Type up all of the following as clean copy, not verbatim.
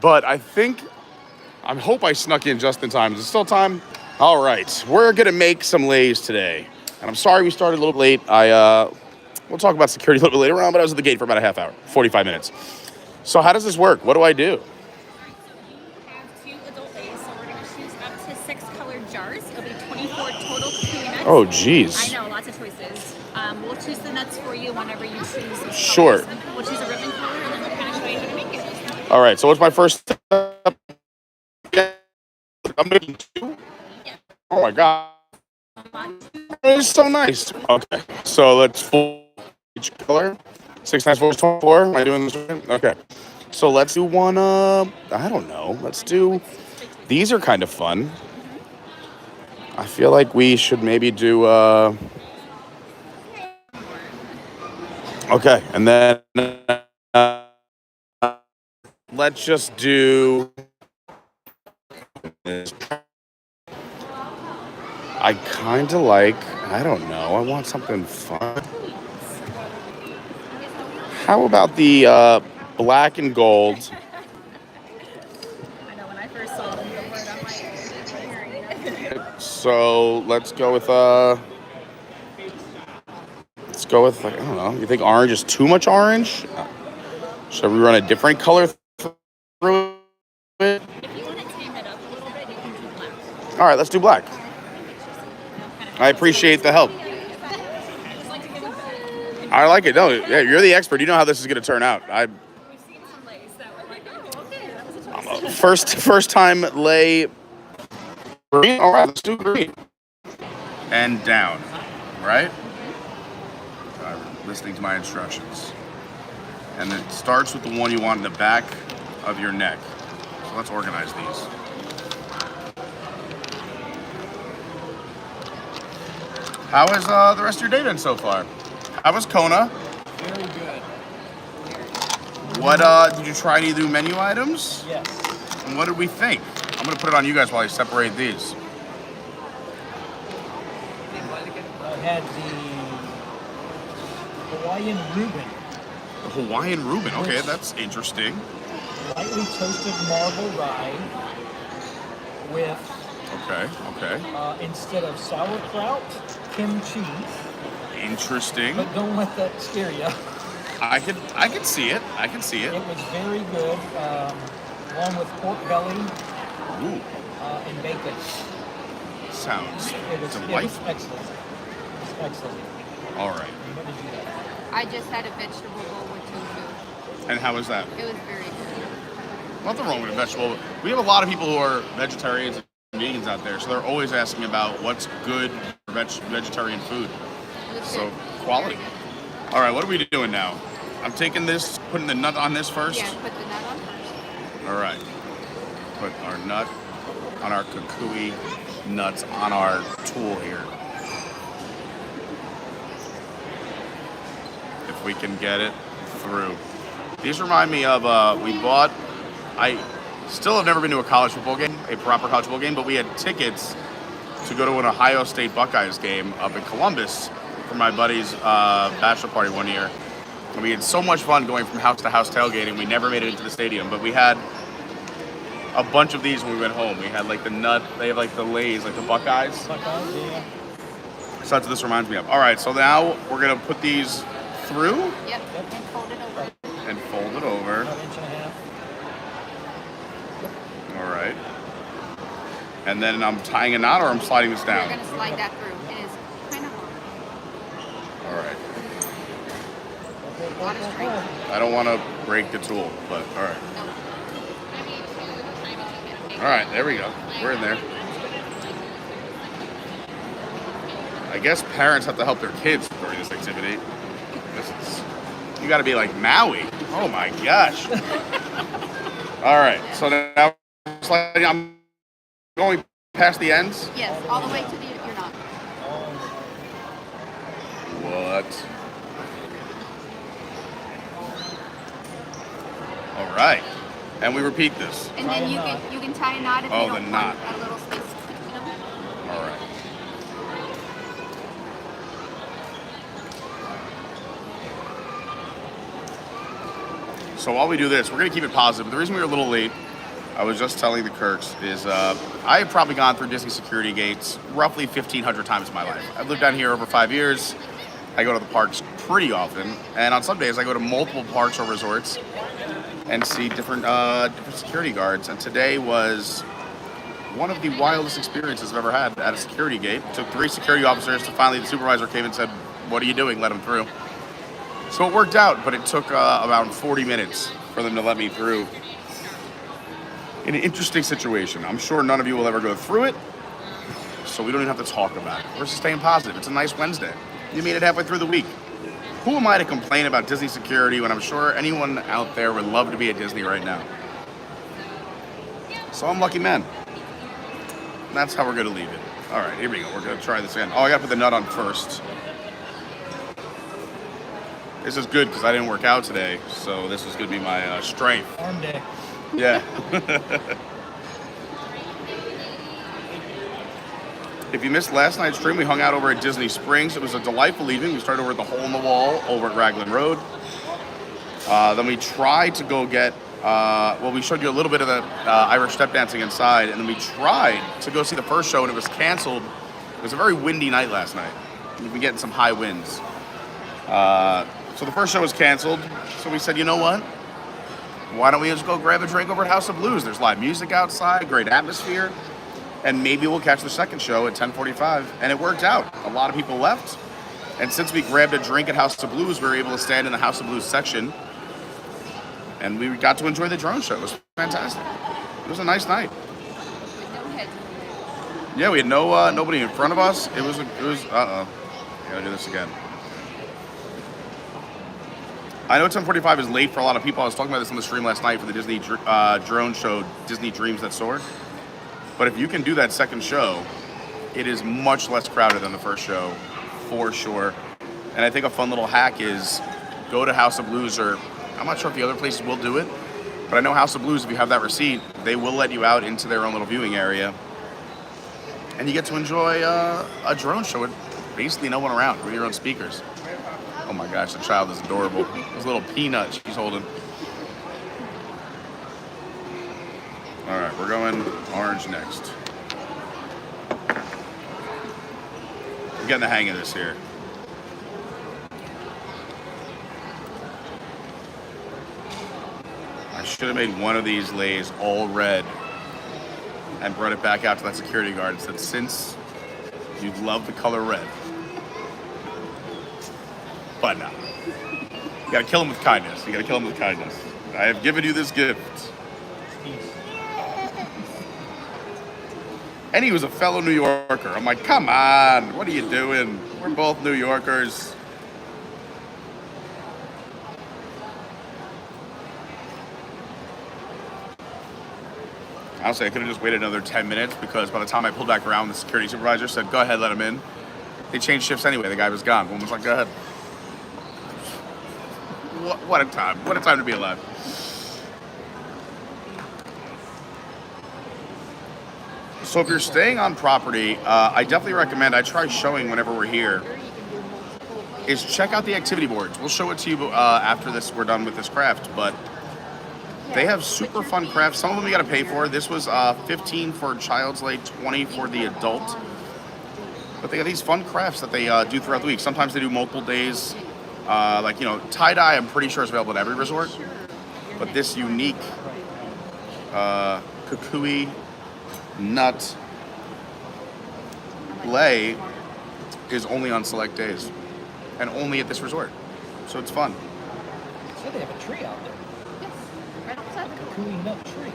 But I hope I snuck in just in time. Is it still time? All right, we're gonna make some lays today, and I'm sorry we started a little late. We'll talk about security a little bit later on, but I was at the gate for about a half hour, 45 minutes. So how does this work? What do I do? Have two adult days, so we're going to choose up to 6 colored jars. It'll be 24 total Kukui nuts. Oh, geez. I know, lots of choices. We'll choose the nuts for you whenever you choose those Sure. colors. We'll choose a ribbon color, and then we'll kind of show you how to make it. All right, so what's my first step? I'm making two? Yeah. Oh, my God. It's so nice. Okay, so let's fold each color. 6 times 4 is 24. Am I doing this right? Okay. So let's do one, I don't know. Let's do, these are kind of fun. I feel like we should maybe do, okay, and then let's just do this. I kind of like, I don't know, I want something fun. How about the black and gold? I know, when I first saw the word, I'm like, So let's go with, I don't know, you think orange is too much orange? Should we run a different color through it? if you want to tame it up a little bit, you can do black. All right, let's do black. I appreciate the help. I like it. No, yeah, you're the expert. You know how this is going to turn out. We've seen some lays that were like, oh, okay, that was a choice. First time lay green. All right, let's do green. And down, right? Listening to my instructions. And it starts with the one you want in the back of your neck. So let's organize these. How is the rest of your day been so far? How was Kona? Very good. What did you try any new menu items? Yes. And what did we think? I'm gonna put it on you guys while I separate these. I had the Hawaiian Reuben, The Hawaiian Reuben. Okay, that's interesting. lightly toasted marble rye with, Okay. instead of sauerkraut, kimchi. Interesting. But don't let that scare you. I can see it. I can see it. It was very good, along with pork belly Ooh, and bacon. sounds It was delightful. excellent. It was excellent. All right. And what did you have? I just had a vegetable bowl with tofu. And how was that? It was very good. Nothing wrong with a vegetable. We have a lot of people who are vegetarians and vegans out there, so they're always asking about what's good for vegetarian food. It was So good. quality. Very good. All right, what are we doing now? I'm taking this, putting the nut on this first. Yeah, put the nut on first. All right. Put our nut on our Kukui nuts on our tool here. If we can get it through. These remind me of, I still have never been to a college football game, a proper college football game, but we had tickets to go to an Ohio State Buckeyes game up in Columbus for my buddy's bachelor party one year. And we had so much fun going from house to house tailgating. We never made it into the stadium, but we had a bunch of these when we went home. We had like the nut, they have like the Lays, like the Buckeyes. Buckeyes, yeah. So that's what this reminds me of. All right, so now we're gonna put these through Yep, and fold it over. and fold it over. About an inch and a half. All right. And then I'm tying a knot or I'm sliding this We're down. going to slide that through. It is kind of hard. All right. A lot of strength. I don't want to break the tool, but all right. No. All right, there we go. We're in there. I guess parents have to help their kids during this activity. You got to be like Maui. Oh my gosh. All right, so now I'm going past the ends. Yes, all the way to the, you're not. What? All right, and we repeat this. And then you can tie a knot if Oh, you the don't knot. want a little space between them. All right. So while we do this, we're gonna keep it positive. But the reason we were a little late, I was just telling the Kirks, is I have probably gone through Disney security gates roughly 1,500 times in my life. I've lived down here over 5 years. I go to the parks pretty often, and on some days I go to multiple parks or resorts and see different security guards. And today was one of the wildest experiences I've ever had at a security gate. It took 3 security officers to finally the supervisor came and said, "What are you doing? Let him through." So it worked out, but it took about 40 minutes for them to let me through. In an interesting situation. I'm sure none of you will ever go through it, so we don't even have to talk about it. We're just staying positive. It's a nice Wednesday. You made it halfway through the week. Who am I to complain about Disney security when I'm sure anyone out there would love to be at Disney right now? So I'm lucky man. And that's how we're gonna leave it. All right, here we go. We're gonna try this again. Oh, I gotta put the nut on first. This is good because I didn't work out today, so this is gonna be my strength. Arm day. Yeah. If you missed last night's stream, we hung out over at Disney Springs. It was a delightful evening. We started over at the Hole in the Wall over at Raglan Road. Then we tried to go get, we showed you a little bit of the Irish step dancing inside, and then we tried to go see the first show, and it was canceled. It was a very windy night last night. We've been getting some high winds. So the first show was canceled. So we said, you know what? Why don't we just go grab a drink over at House of Blues? There's live music outside, great atmosphere. And maybe we'll catch the second show at 10:45. And it worked out. A lot of people left. And since we grabbed a drink at House of Blues, we were able to stand in the House of Blues section. And we got to enjoy the drone show. It was fantastic. It was a nice night. Yeah, we had nobody in front of us. It was Gotta do this again. I know 10:45 is late for a lot of people. I was talking about this on the stream last night for the Disney drone show, Disney Dreams That Soar. But if you can do that second show, it is much less crowded than the first show, for sure. And I think a fun little hack is go to House of Blues, or I'm not sure if the other places will do it, but I know House of Blues, if you have that receipt, they will let you out into their own little viewing area. And you get to enjoy a drone show with basically no one around, with your own speakers. Oh my gosh, the child is adorable. This little peanut she's holding. All right, we're going orange next. I'm getting the hang of this here. I should have made one of these lays all red and brought it back out to that security guard and said, since you love the color red. But no. You gotta kill him with kindness. You gotta kill him with kindness. I have given you this gift. And he was a fellow New Yorker. I'm like, come on, what are you doing? We're both New Yorkers. Honestly, I could have just waited another 10 minutes because by the time I pulled back around, the security supervisor said, go ahead, let him in. They changed shifts anyway. The guy was gone. One was like, go ahead. What a time. What a time to be alive. So if you're staying on property, I definitely recommend, I try showing whenever we're here, is check out the activity boards. We'll show it to you after this, we're done with this craft, but they have super fun crafts. Some of them you gotta pay for. This was $15 for child's play, $20 for the adult. But they have these fun crafts that they do throughout the week. Sometimes they do multiple days. Like, you know, tie-dye, I'm pretty sure is available at every resort. But this unique Kukui nut lay is only on select days. And only at this resort. So it's fun. So they have a tree out there. Yes, right outside the door. Kukui nut tree.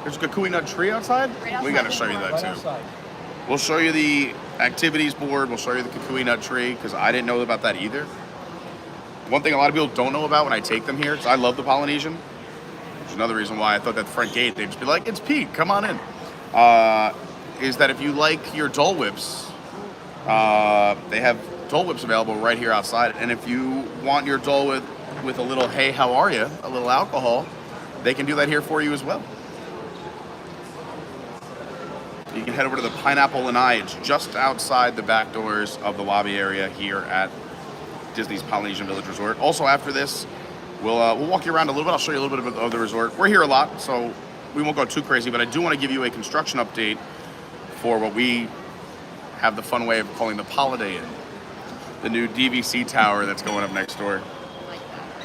There's a Kukui nut tree outside? Right outside We gotta the show you door. that Right too. outside. We'll show you the activities board. We'll show you the Kukui nut tree because I didn't know about that either. One thing a lot of people don't know about when I take them here, because I love the Polynesian, which is another reason why I thought that front gate, they'd just be like, it's Pete, come on in, is that if you like your Dole Whips, they have Dole Whips available right here outside. And if you want your Dole with a little, hey, how are you, a little alcohol, they can do that here for you as well. You can head over to the Pineapple and I. It's just outside the back doors of the lobby area here at Disney's Polynesian Village Resort. Also, after this, we'll walk you around a little bit. I'll show you a little bit of the resort. We're here a lot, so we won't go too crazy, but I do want to give you a construction update for what we have the fun way of calling the Holiday Inn, the new DVC tower that's going up next door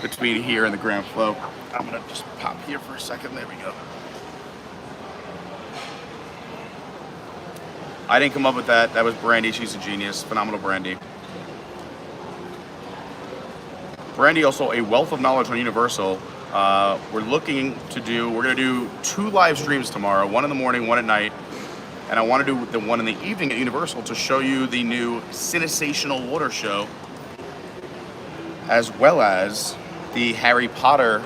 between here and the Grand Flow. I'm gonna just pop here for a second. There we go. I didn't come up with that. That was Brandy. She's a genius. Phenomenal Brandy. Brandy also a wealth of knowledge on Universal. We're gonna do 2 live streams tomorrow, one in the morning, one at night. And I want to do the one in the evening at Universal to show you the new Cinesational Water Show, as well as the Harry Potter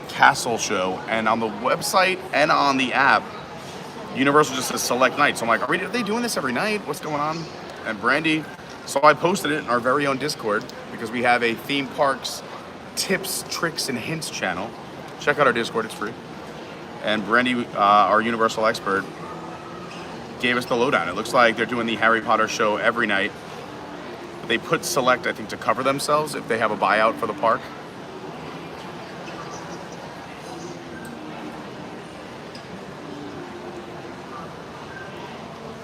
Castle Show. And on the website and on the app, Universal just says select night. So I'm like, are they doing this every night? What's going on? And Brandy, so I posted it in our very own Discord because we have a theme parks tips, tricks, and hints channel. Check out our Discord, it's free. And Brandy, our Universal expert, gave us the lowdown. It looks like they're doing the Harry Potter show every night. They put select, I think, to cover themselves if they have a buyout for the park.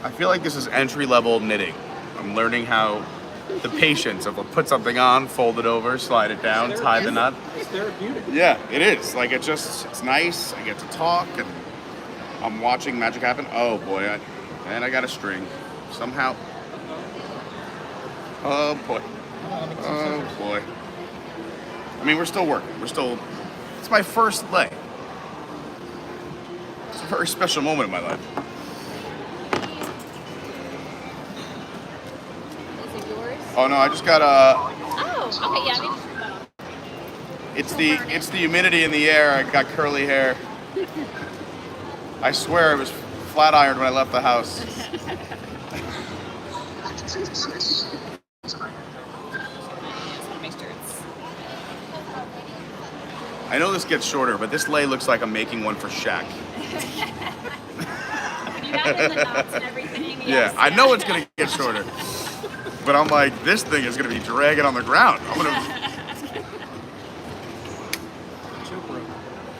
I feel like this is entry-level knitting. I'm learning how the patience of put something on, fold it over, slide it down, tie the knot. It's therapeutic. Yeah, it is. Like, it's nice. I get to talk, and I'm watching magic happen. Oh boy, I got a string. Somehow. Oh boy. Oh boy. I mean, we're still working. It's my first lay. It's a very special moment in my life. Is it yours? Oh no, I just got Oh, okay, yeah, maybe. it's the humidity in the air. I got curly hair. I swear it was flat ironed when I left the house. I know this gets shorter, but this lay looks like I'm making one for Shaq. You got in the knots and everything. Yeah, Yes. I know it's gonna get shorter, but I'm like, this thing is gonna be dragging on the ground.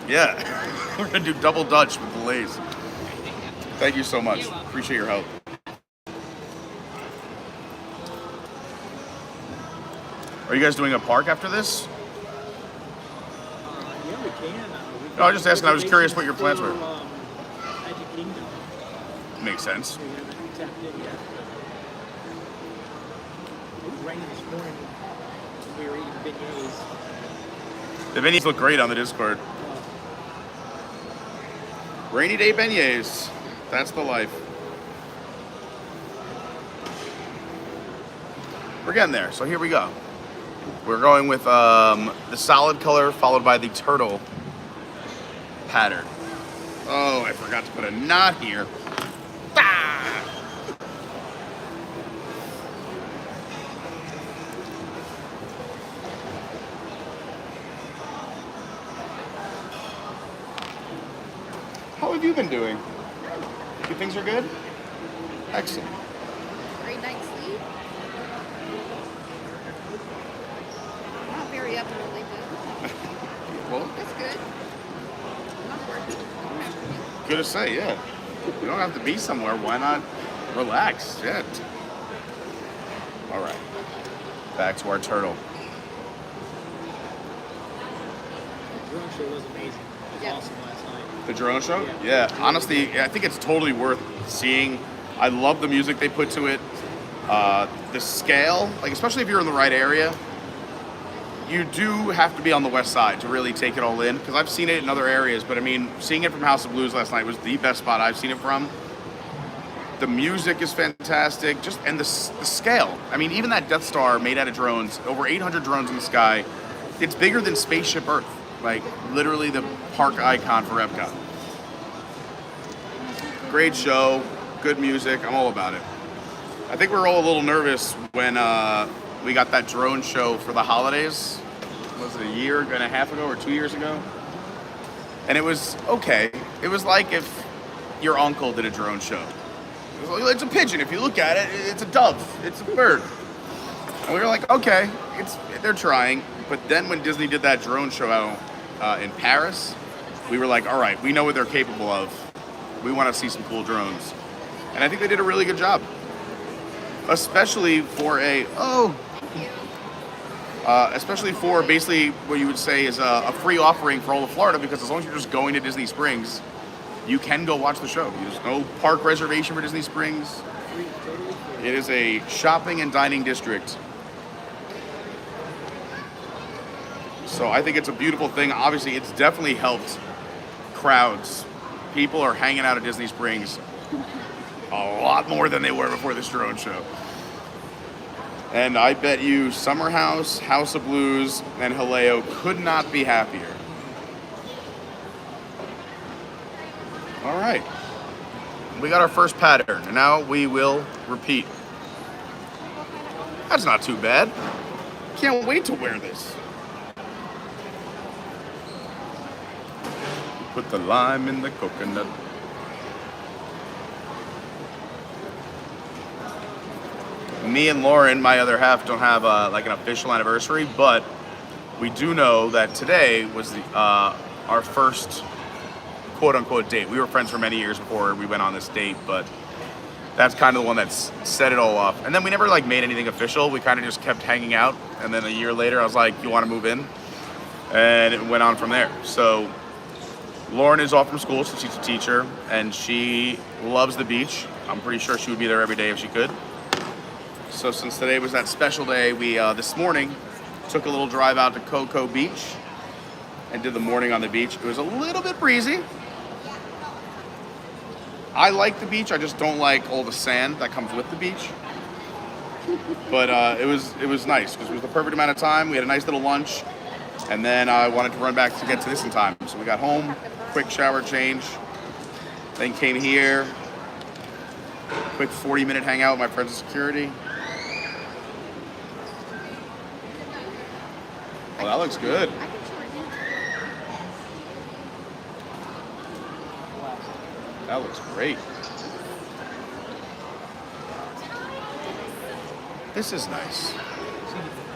Yeah, we're gonna do double Dutch with the lays. Thank you so much. Appreciate your help. Are you guys doing a park after this? Yeah, we can. No, I was just asking. I was curious what your plans were. Magic Kingdom. Makes sense. We haven't tapped in yet. It was raining this morning. We were eating beignets. The beignets look great on the Discord. Rainy day beignets. That's the life. We're getting there. So here we go. We're going with the solid color followed by the turtle pattern. Oh, I forgot to put a knot here. Ah! How have you been doing? You things are good? Excellent. Great night's sleep. Not very up early, but Well, that's good. I'm not working. You don't have to be. good to say, yeah. You don't have to be somewhere. Why not relax? Shit. All right. Back to our turtle. The drone show was amazing. It was Yeah. awesome last night. The drone show? Yeah. Honestly, I think it's totally worth seeing. I love the music they put to it. The scale, like especially if you're in the right area, you do have to be on the west side to really take it all in. Because I've seen it in other areas, but I mean, seeing it from House of Blues last night was the best spot I've seen it from. The music is fantastic, and the scale. I mean, even that Death Star made out of drones, over 800 drones in the sky, it's bigger than Spaceship Earth. Like, literally the park icon for Epcot. Great show, good music, I'm all about it. I think we were all a little nervous when we got that drone show for the holidays. Was it a year and a half ago or 2 years ago? And it was okay. It was like if your uncle did a drone show. It's a pigeon. If you look at it, it's a dove. It's a bird. And we were like, okay, they're trying. But then when Disney did that drone show out in Paris, we were like, all right, we know what they're capable of. We want to see some cool drones. And I think they did a really good job. Especially for especially for basically what you would say is a free offering for all of Florida, because as long as you're just going to Disney Springs, you can go watch the show. There's no park reservation for Disney Springs. Free, totally free. It is a shopping and dining district. So I think it's a beautiful thing. Obviously, it's definitely helped crowds. People are hanging out at Disney Springs a lot more than they were before this drone show. And I bet you Summer House, House of Blues, and Haleo could not be happier. All right. We got our first pattern, and now we will repeat. That's not too bad. Can't wait to wear this. Put the lime in the coconut. Me and Lauren, my other half, don't have like an official anniversary, but we do know that today was our first quote-unquote date. We were friends for many years before we went on this date, but that's kind of the one that's set it all off. And then we never like made anything official. We kind of just kept hanging out, and then a year later, I was like, "You want to move in?" And it went on from there. So Lauren is off from school, so she's a teacher, and she loves the beach. I'm pretty sure she would be there every day if she could. So since today was that special day, we this morning took a little drive out to Cocoa Beach and did the morning on the beach. It was a little bit breezy. I like the beach, I just don't like all the sand that comes with the beach. But it was nice because it was the perfect amount of time. We had a nice little lunch, and then I wanted to run back to get to this in time. So we got home, quick shower change, then came here, quick 40-minute hangout with my friends at security. Well, that looks good. I can shorten it. That looks great. This is nice. See,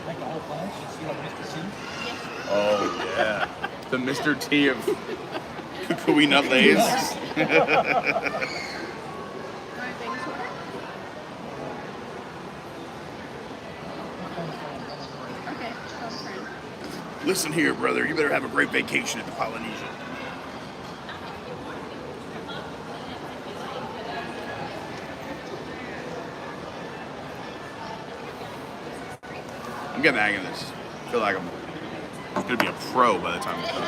like the whole bunch, you see like Mr. C? Oh, yeah. The Mr. T of Kukui Nut Lays. Want a baby shorter? Okay, phone friend. Listen here, brother. You better have a great vacation at the Polynesian. I'm getting the hang of this. I feel like I'm going to be a pro by the time it's done.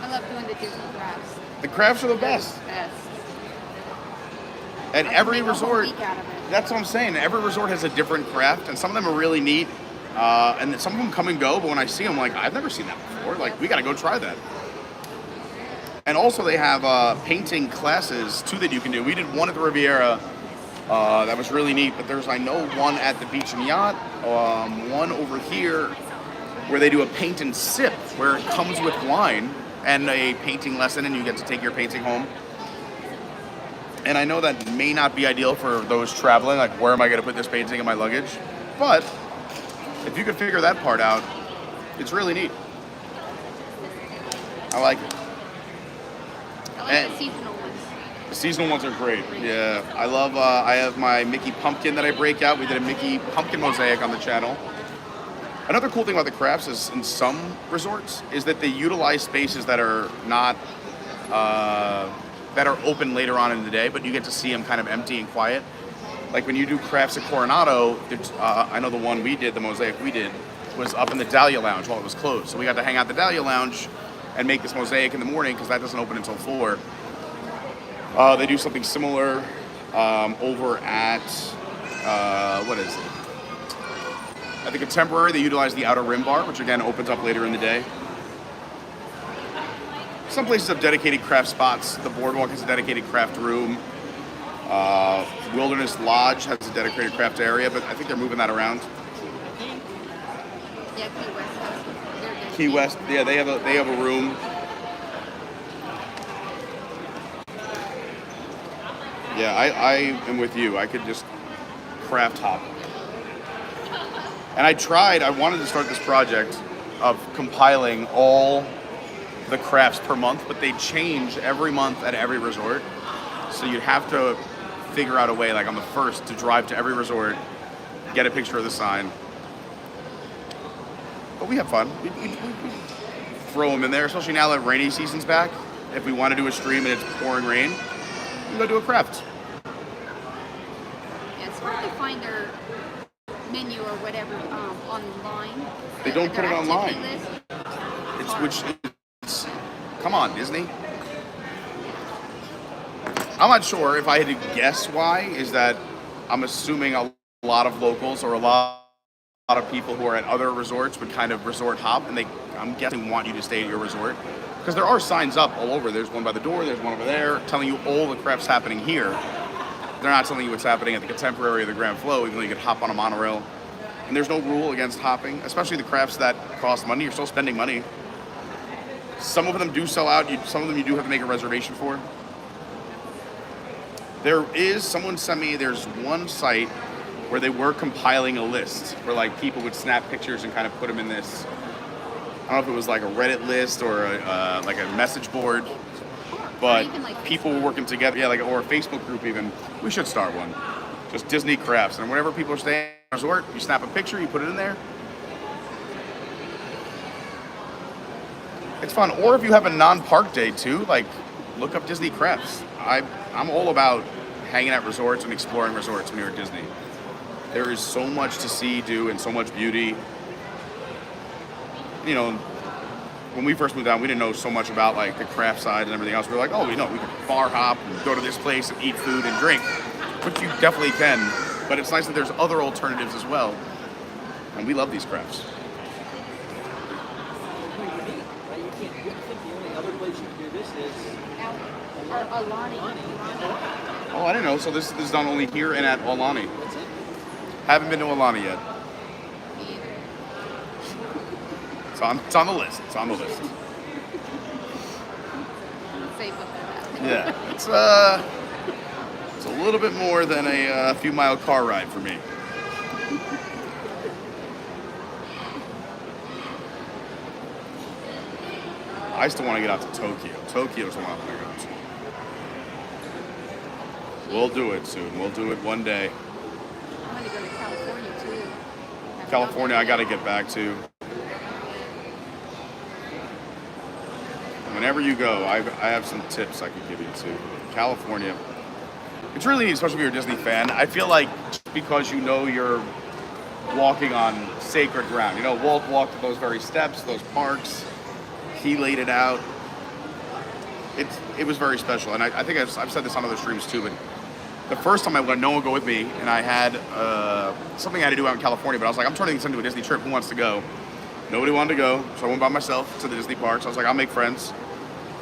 I love doing the Disney crafts. The crafts are the best. Best. At I can every make a whole resort, week out of it. that's what I'm saying. Every resort has a different craft, and some of them are really neat. And some of them come and go, but when I see them, I'm like, I've never seen that before. Like, we got to go try that. And also, they have painting classes too that you can do. We did one at the Riviera that was really neat, but there's, I know, one at the Beach and Yacht, one over here where they do a paint and sip, where it comes with wine and a painting lesson, and you get to take your painting home. And I know that may not be ideal for those traveling, like where am I going to put this painting in my luggage? But if you could figure that part out, it's really neat. I like it. I like the seasonal ones. The seasonal ones are great. Yeah, I love, I have my Mickey Pumpkin that I break out. We did a Mickey Pumpkin mosaic on the channel. Another cool thing about the crafts is in some resorts is that they utilize spaces that are not, that are open later on in the day, but you get to see them kind of empty and quiet. Like when you do crafts at Coronado, I know the one we did, the mosaic we did, was up in the Dahlia Lounge while it was closed. So we got to hang out at the Dahlia Lounge and make this mosaic in the morning because that doesn't open until 4. They do something similar over at, what is it? At the Contemporary, they utilize the Outer Rim Bar, which again opens up later in the day. Some places have dedicated craft spots. The Boardwalk has a dedicated craft room. Wilderness Lodge has a dedicated craft area, but I think they're moving that around. Yeah, Key West has them. Key West, yeah, they have a room. Yeah, I am with you. I could just craft hop. And I wanted to start this project of compiling all the crafts per month, but they change every month at every resort. So you'd have to figure out a way, like on the first, to drive to every resort, get a picture of the sign. But we have fun. We throw them in there, especially now that rainy season's back. If we want to do a stream and it's pouring rain, we can go do a craft. Yeah, it's hard to find their menu or whatever online. They don't put it Their online. activity list. It's come on, Disney. I'm not sure if I had to guess why, is that I'm assuming a lot of locals or a lot of people who are at other resorts would kind of resort hop, and I'm guessing, want you to stay at your resort. Because there are signs up all over. There's one by the door, there's one over there, telling you all the crafts happening here. They're not telling you what's happening at the Contemporary or the Grand Flow, even though you could hop on a monorail. And there's no rule against hopping, especially the crafts that cost money. You're still spending money. Some of them do sell out. Some of them you do have to make a reservation for. Someone sent me, there's one site where they were compiling a list where like people would snap pictures and kind of put them in this. I don't know if it was like a Reddit list or like a message board, but even like people were working together. Yeah, or a Facebook group even. We should start one. Just Disney crafts. And whenever people are staying at a resort, you snap a picture, you put it in there. It's fun. Or if you have a non-park day too, like look up Disney crafts. I'm all about hanging at resorts and exploring resorts when you're at Disney. There is so much to see, do, and so much beauty. You know, when we first moved down, we didn't know so much about like the craft side and everything else. We were like, oh, we can bar hop and go to this place and eat food and drink, which you definitely can. But it's nice that there's other alternatives as well. And we love these crafts. I think the only other place you can do this is Alani. Oh, I didn't know. So this is done only here and at Aulani. That's it. Haven't been to Aulani yet. Me either. It's on the list. It's on the list. Save up for that. Yeah, it's a little bit more than a few mile car ride for me. I still want to get out to Tokyo. Tokyo's the one I want to go to. We'll do it soon. We'll do it one day. I'm going to go to California too. California, I got to get back to. Whenever you go, I have some tips I could give you too. California, it's really neat, especially if you're a Disney fan. I feel like just because you know you're walking on sacred ground. You know, Walt walked those very steps, those parks. He laid it out. It was very special, and I think I've said this on other streams too. But the first time I went, no one would go with me, and I had something I had to do out in California. But I was like, I'm turning this into a Disney trip. Who wants to go? Nobody wanted to go, so I went by myself to the Disney parks. I was like, I'll make friends.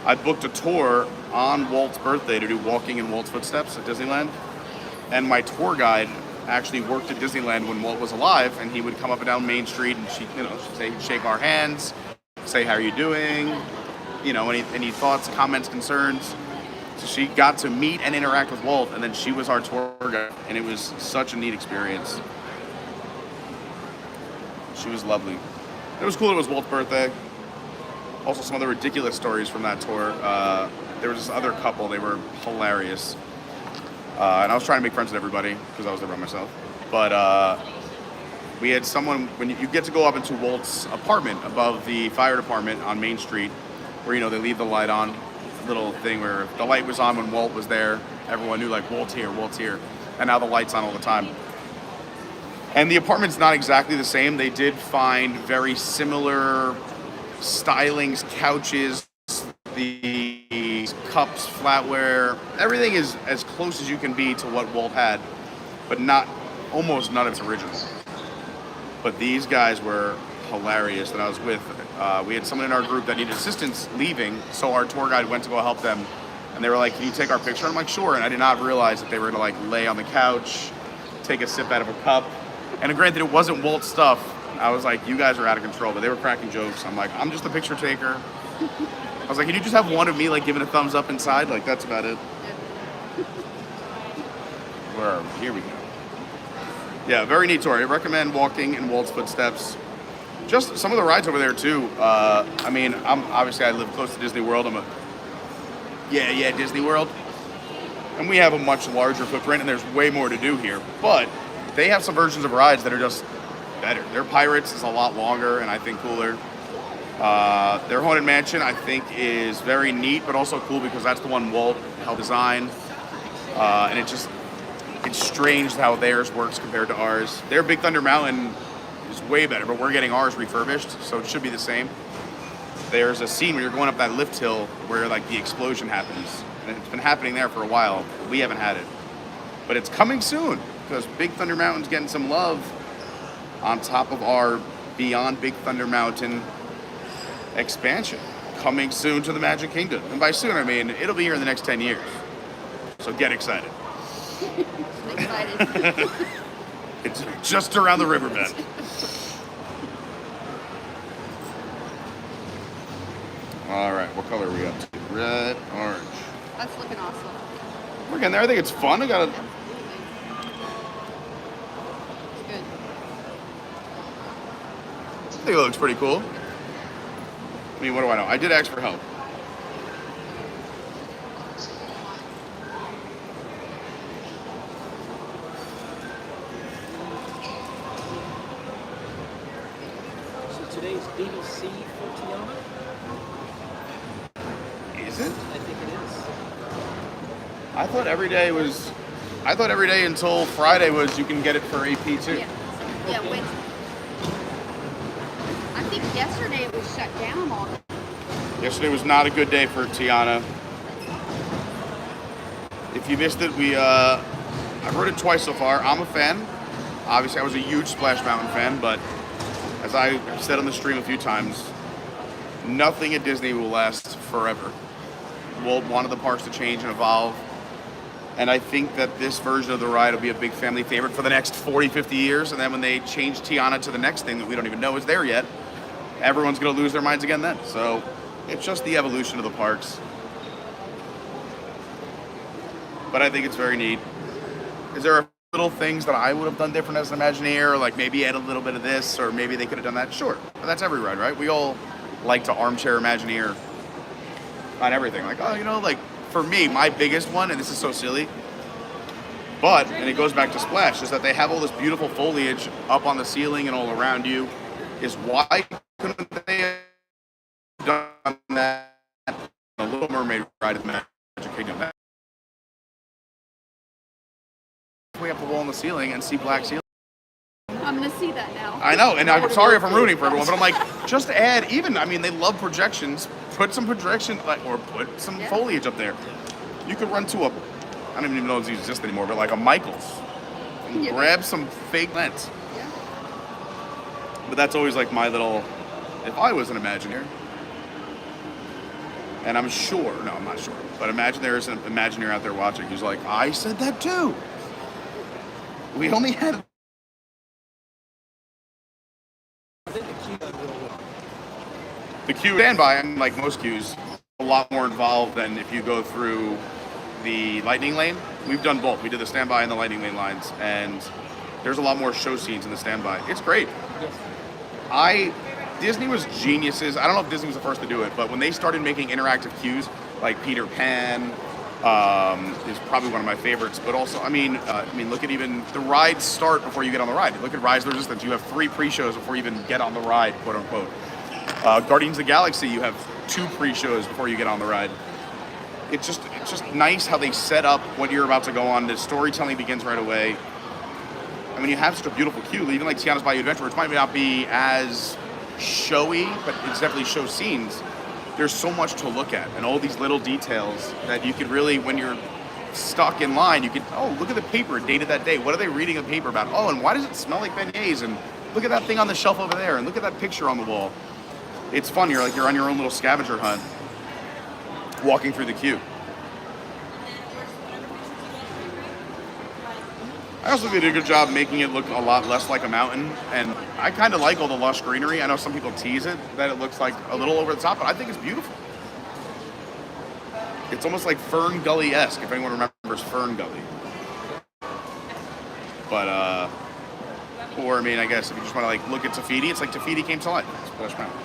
I booked a tour on Walt's birthday to do walking in Walt's footsteps at Disneyland, and my tour guide actually worked at Disneyland when Walt was alive, and he would come up and down Main Street, and she'd shake our hands, say, how are you doing? You know, any thoughts, comments, concerns. So she got to meet and interact with Walt, and then she was our tour guide, and it was such a neat experience. She was lovely. It was cool it was Walt's birthday. Also, some other ridiculous stories from that tour. There was this other couple, they were hilarious. And I was trying to make friends with everybody, because I was there by myself. But we had someone, when you get to go up into Walt's apartment above the fire department on Main Street, where, you know, they leave the light on, little thing where the light was on when Walt was there. Everyone knew, like, Walt's here, Walt's here. And now the light's on all the time. And the apartment's not exactly the same. They did find very similar stylings, couches, the cups, flatware. Everything is as close as you can be to what Walt had, but almost none of it's original. But these guys were hilarious that I was with. We had someone in our group that needed assistance leaving, so our tour guide went to go help them. And they were like, can you take our picture? I'm like, sure. And I did not realize that they were gonna like lay on the couch, take a sip out of a cup. And granted, it wasn't Walt's stuff. I was like, you guys are out of control, but they were cracking jokes. I'm like, I'm just a picture taker. I was like, can you just have one of me like giving a thumbs up inside? Like, that's about it. Where are we? Here we go. Yeah, very neat tour. I recommend walking in Walt's footsteps. Just some of the rides over there too. I mean, I live close to Disney World. Disney World. And we have a much larger footprint, and there's way more to do here. But they have some versions of rides that are just better. Their Pirates is a lot longer and I think cooler. Their Haunted Mansion, I think, is very neat, but also cool because that's the one Walt helped design. And it's strange how theirs works compared to ours. Their Big Thunder Mountain is way better, but we're getting ours refurbished, so it should be the same. There's a scene where you're going up that lift hill where like the explosion happens. And it's been happening there for a while. We haven't had it. But it's coming soon because Big Thunder Mountain's getting some love on top of our Beyond Big Thunder Mountain expansion. Coming soon to the Magic Kingdom. And by soon, I mean, it'll be here in the next 10 years. So get excited. Excited. It's just around the riverbed. All right, what color are we up to? Red, orange. That's looking awesome. We're getting there. I think it's fun. I got to. It's good. I think it looks pretty cool. I mean, what do I know? I did ask for help. So today's BBC for Tiana? Is it? I think it is. I thought every day until Friday was you can get it for AP too. Yeah, wait. I think yesterday it was shut down on. Yesterday was not a good day for Tiana. If you missed it, I've rode it twice so far. I'm a fan. Obviously, I was a huge Splash Mountain fan, but as I said on the stream a few times, nothing at Disney will last forever. Walt wanted the parks to change and evolve. And I think that this version of the ride will be a big family favorite for the next 40, 50 years. And then when they change Tiana to the next thing that we don't even know is there yet, everyone's going to lose their minds again then. So it's just the evolution of the parks. But I think it's very neat. Is there little things that I would have done different as an Imagineer? Like maybe add a little bit of this, or maybe they could have done that? Sure. But that's every ride, right? We all like to armchair Imagineer on everything. Like, oh, like for me, my biggest one, and this is so silly, and it goes back to Splash, is that they have all this beautiful foliage up on the ceiling and all around you. Is why couldn't they have done that on the Little Mermaid ride at the Magic Kingdom? Way up the wall on the ceiling and see black ceiling. I'm gonna see that now. I know, and I'm sorry if I'm ruining for everyone, but I'm like, just add they love projections. Put some projection, or put some foliage up there. You could run to I don't even know if these exist anymore, but like a Michael's, and grab some fake lens. Yeah. But that's always like my little, if I was an Imagineer, and I'm not sure, but imagine there's an Imagineer out there watching who's like, I said that too. We only had. I think the queue will work. The queue standby, and like most queues, a lot more involved than if you go through the lightning lane. We've done both. We did the standby and the lightning lane lines, and there's a lot more show scenes in the standby. It's great. Yes. Disney was geniuses. I don't know if Disney was the first to do it, but when they started making interactive queues, like Peter Pan, is probably one of my favorites. But also, look at even the rides start before you get on the ride. Look at Rise of the Resistance. You have 3 pre-shows before you even get on the ride, quote unquote. Guardians of the Galaxy, you have 2 pre-shows before you get on the ride. It's just nice how they set up what you're about to go on. The storytelling begins right away. And when you have such a beautiful queue, even like Tiana's Bayou Adventure, which might not be as showy, but it's definitely show scenes. There's so much to look at, and all these little details that you could really, when you're stuck in line, you could, look at the paper dated that day. What are they reading the paper about? Oh, and why does it smell like beignets? And look at that thing on the shelf over there, and look at that picture on the wall. It's fun. You're on your own little scavenger hunt, walking through the queue. I also did a good job making it look a lot less like a mountain, and I kind of like all the lush greenery. I know some people tease it, that it looks like a little over the top, but I think it's beautiful. It's almost like Fern Gully-esque, if anyone remembers Fern Gully. But or I mean, I guess if you just want to like look at Tafiti, it's like Tafiti came to life. It's Splash Mountain.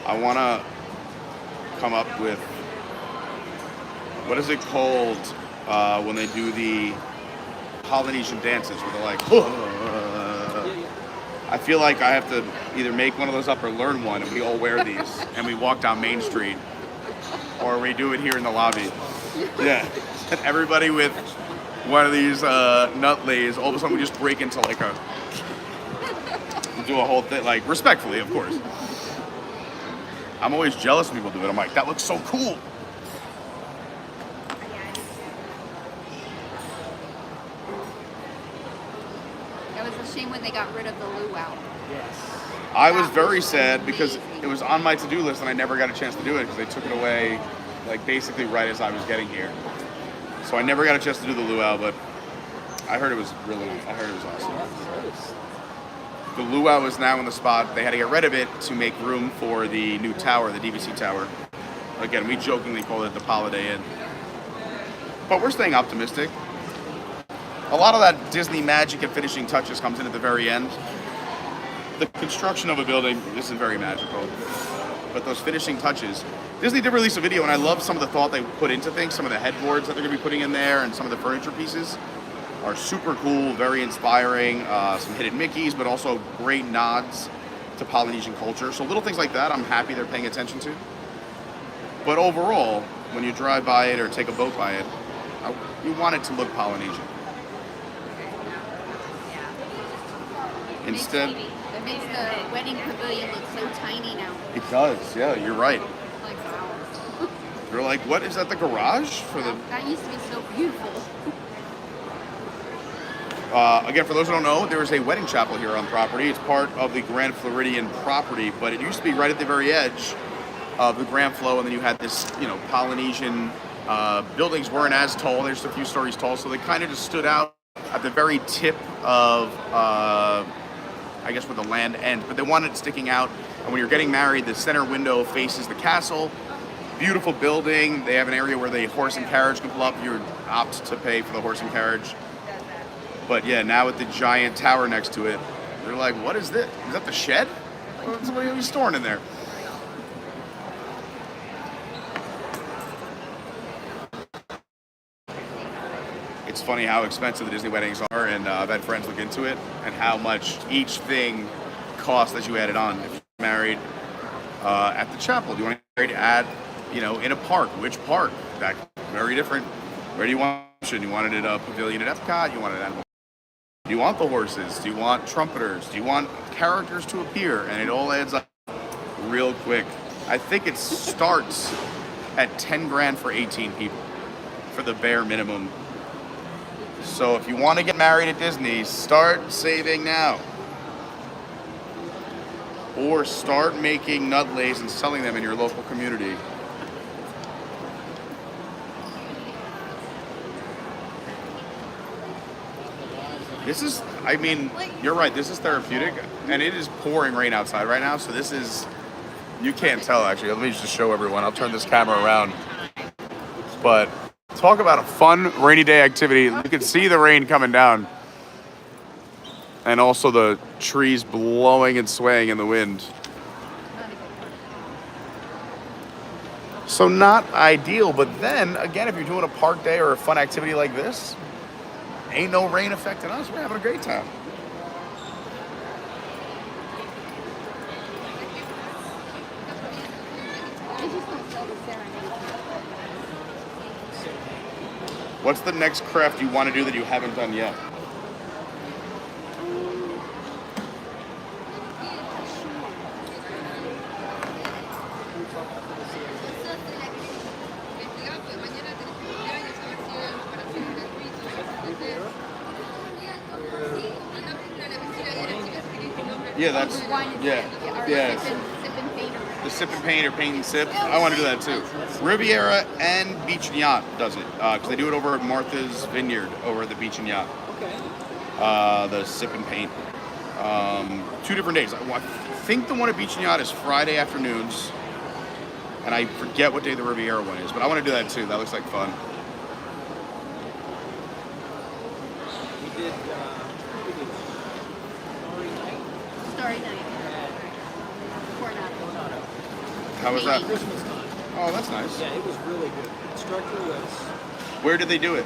I want to come up with, what is it called when they do the Polynesian dances where they're like, I feel like I have to either make one of those up or learn one, and we all wear these and we walk down Main Street, or we do it here in the lobby. Yeah, and everybody with one of these nut lays, all of a sudden we just break into like do a whole thing, like respectfully, of course. I'm always jealous when people do it. I'm like, that looks so cool. It was a shame when they got rid of the luau. Yes. I was very sad because it was on my to-do list and I never got a chance to do it because they took it away like basically right as I was getting here. So I never got a chance to do the luau, but I heard it was really nice. I heard it was awesome. The luau is now in the spot. They had to get rid of it to make room for the new tower, the DVC tower. Again, we jokingly call it the Holiday Inn. But we're staying optimistic. A lot of that Disney magic and finishing touches comes in at the very end. The construction of a building isn't very magical, but those finishing touches. Disney did release a video, and I love some of the thought they put into things. Some of the headboards that they're going to be putting in there, and some of the furniture pieces are super cool, very inspiring. Some hidden Mickeys, but also great nods to Polynesian culture. So little things like that, I'm happy they're paying attention to. But overall, when you drive by it or take a boat by it, you want it to look Polynesian. Instead, It makes the wedding pavilion look so tiny now. it does. Yeah, you're right. Like, wow. You're like, what is that? The garage for the? That used to be so beautiful. Again, for those who don't know, there is a wedding chapel here on property. It's part of the Grand Floridian property, but it used to be right at the very edge of the Grand Flow, and then you had this, Polynesian buildings weren't as tall. They're just a few stories tall, so they kind of just stood out at the very tip of, I guess, where the land ends. But they wanted it sticking out, and when you're getting married, the center window faces the castle. Beautiful building. They have an area where the horse and carriage can pull up. You would opt to pay for the horse and carriage. But yeah, now with the giant tower next to it, they're like, what is this? Is that the shed? What's somebody be storing in there? It's funny how expensive the Disney weddings are, and I've had friends look into it, and how much each thing costs as you add it on. If you're married at the chapel, do you want to get married at, in a park? Which park? That's very different. Where do you want it? You wanted it a pavilion at Epcot? You wanted it at Do you want the horses? Do you want trumpeters? Do you want characters to appear? And it all adds up real quick. I think it starts at 10 grand for 18 people for the bare minimum. So if you want to get married at Disney, start saving now. Or start making nut lays and selling them in your local community. This is, you're right, this is therapeutic, and it is pouring rain outside right now, so this is, you can't tell actually. Let me just show everyone. I'll turn this camera around. But talk about a fun rainy day activity. You can see the rain coming down, and also the trees blowing and swaying in the wind. So not ideal, but then again, if you're doing a park day or a fun activity like this, ain't no rain affecting us. We're having a great time. What's the next craft you want to do that you haven't done yet? Yeah, that's, yeah. The sip and paint or paint and sip. I want to do that too. Riviera and Beach and Yacht does it, because they do it over at Martha's Vineyard over at the Beach and Yacht. Okay. The sip and paint. 2 different days. I think the one at Beach and Yacht is Friday afternoons, and I forget what day the Riviera one is, but I want to do that too. That looks like fun. We did Starry Night. Story night. Coronado. How was that? Christmas time. Oh, that's nice. Yeah, it was really good. The instructor was Where did they do it?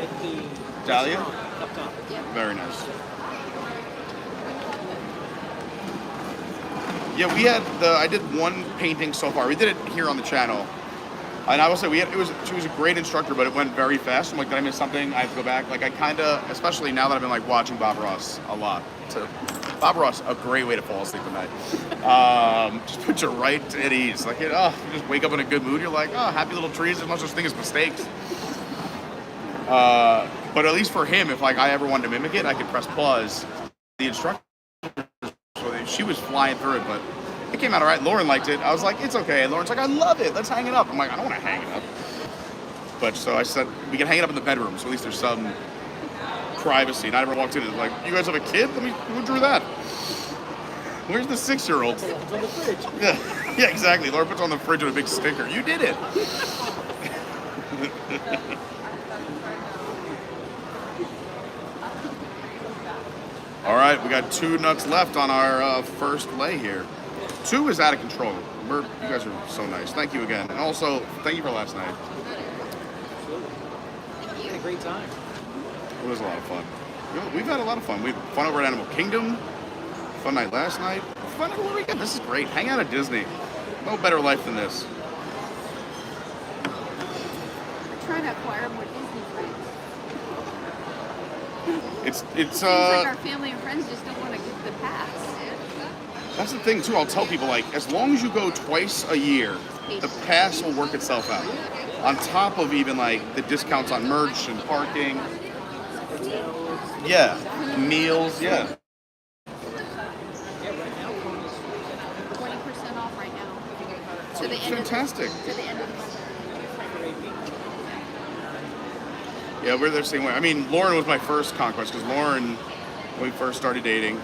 at the Dahlia? restaurant up top. Yep. Very nice. Yeah, I did one painting so far. We did it here on the channel. And I will say she was a great instructor, but it went very fast. I'm like, did I miss something? I have to go back. Like I kinda, especially now that I've been like watching Bob Ross a lot. So Bob Ross, a great way to fall asleep at night. Just put you right at ease. Like you just wake up in a good mood, you're like, oh, happy little trees, there's no such thing as mistakes. But at least for him, if like I ever wanted to mimic it, I could press pause. The instructor, she was flying through it, but it came out all right. Lauren liked it. I was like, it's okay. Lauren's like, I love it. Let's hang it up. I'm like, I don't want to hang it up. But so I said, we can hang it up in the bedroom, so at least there's some privacy. And I never walked in and was like, you guys have a kid? Who drew that? Where's the 6-year-old? It's on the fridge. Yeah, exactly. Lauren puts on the fridge with a big sticker. You did it. All right, we got 2 nuts left on our first lay here. 2 is out of control. You guys are so nice. Thank you again. And also, thank you for last night. We had a great time. It was a lot of fun. We've had a lot of fun. We had fun over at Animal Kingdom. Fun night last night. Fun over the weekend. This is great. Hang out at Disney. No better life than this. We're trying to acquire more Disney friends. It's Seems like our family and friends just don't want to give the pass. That's the thing too. I'll tell people like, as long as you go twice a year, the pass will work itself out. On top of even like the discounts on merch and parking. Yeah, meals. Yeah. 20% off right now. To the end Fantastic. To the end of the month. Yeah, we're the same way. I mean, Lauren was my first conquest because Lauren, when we first started dating,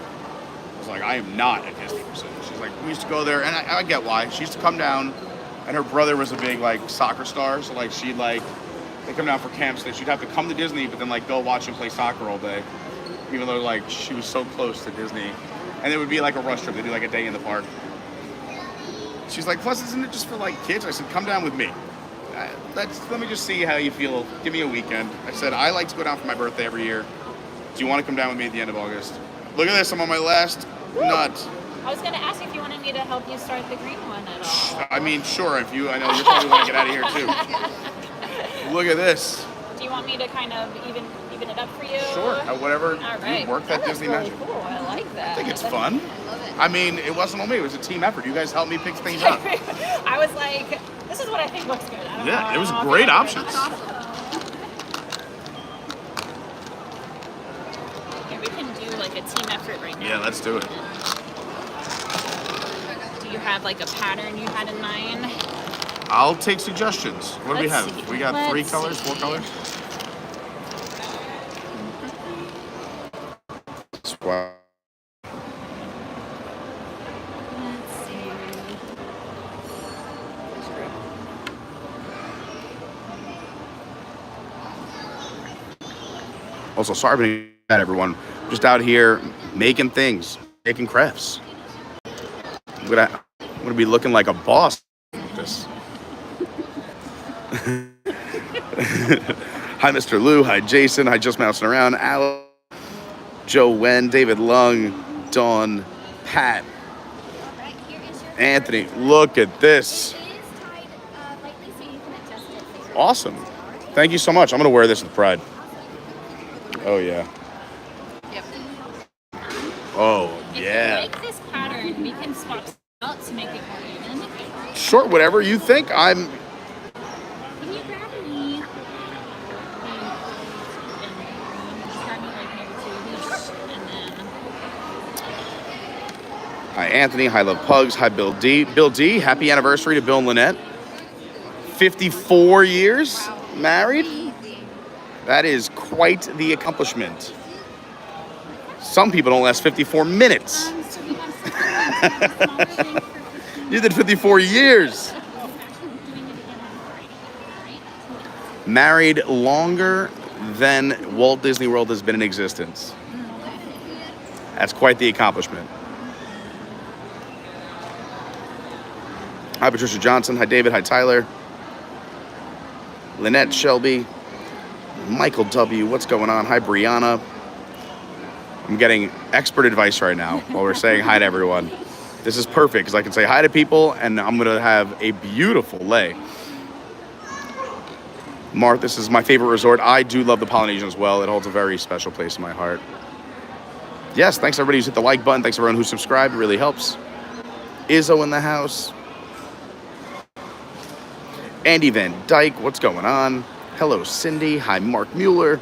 was like, I am not a Disney person. She's like, we used to go there, and I get why. She used to come down, and her brother was a big like soccer star, so like they come down for camps that she'd have to come to Disney, but then like go watch him play soccer all day, even though like she was so close to Disney, and it would be like a rush trip. They'd do like a day in the park. She's like, plus isn't it just for like kids? I said, come down with me. Let me just see how you feel. Give me a weekend. I said, I like to go down for my birthday every year. Do you want to come down with me at the end of August? Look at this. I'm on my last nut. I was going to ask if you wanted me to help you start the green one at all. I mean, sure. I know you probably want to get out of here too. Look at this. Do you want me to kind of even it up for you? Sure. Whatever. All right. You work that Disney really magic. Cool. I like that. I think it's fun. I mean, it wasn't on me. It was a team effort. You guys helped me pick things up. I was like, this is what I think looks good. I don't know. Yeah, it was great options. Yeah, we can do like a team effort right now. Yeah, let's do it. Do you have like a pattern you had in mind? I'll take suggestions. What do we Let's have? see. We got 3 Let's colors, see. 4 colors? Wow. Let's see. Also, sorry for being bad, everyone. Just out here making things, making crafts. I'm gonna be looking like a boss. This. Hi, Mr. Lou. Hi, Jason. Hi, Just Mousing Around. Al, Joe Wen, David Lung, Dawn, Pat, Anthony. Look at this. Awesome. Thank you so much. I'm gonna wear this with pride. Oh yeah. Yep. Oh If yeah. you like this pattern, we can swap out to make it more even. Sure, whatever you think. Can you grab me? Just grab me like maybe 2 each, and then. Hi, Anthony. Hi, Love Pugs. Hi, Bill D. Bill D, happy anniversary to Bill and Lynette. 54 years married. That is quite the accomplishment. Some people don't last 54 minutes. So we have something smaller than for You did 54 years. Married longer than Walt Disney World has been in existence. That's quite the accomplishment. Hi, Patricia Johnson. Hi, David. Hi, Tyler. Lynette Shelby. Michael W. What's going on? Hi, Brianna. I'm getting expert advice right now while we're saying hi to everyone. This is perfect because I can say hi to people and I'm going to have a beautiful lay. Mark, this is my favorite resort. I do love the Polynesian as well. It holds a very special place in my heart. Yes, thanks everybody who's hit the like button. Thanks everyone who subscribed. It really helps. Izzo in the house. Andy Van Dyke, what's going on? Hello, Cindy. Hi, Mark Mueller.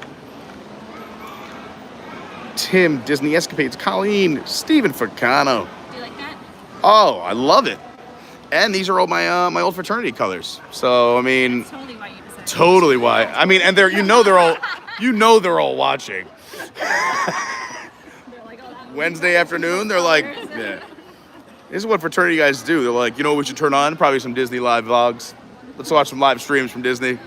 Tim, Disney Escapades, Colleen, Stephen Ficano. Do you like that? Oh, I love it. And these are all my old fraternity colors. So I mean, That's totally why you decided. totally why. I mean, and they're they're all watching. They're like, oh, that Wednesday afternoon, they're like, yeah. This is what fraternity guys do. They're like, you know what we should turn on? Probably some Disney live vlogs. Let's watch some live streams from Disney.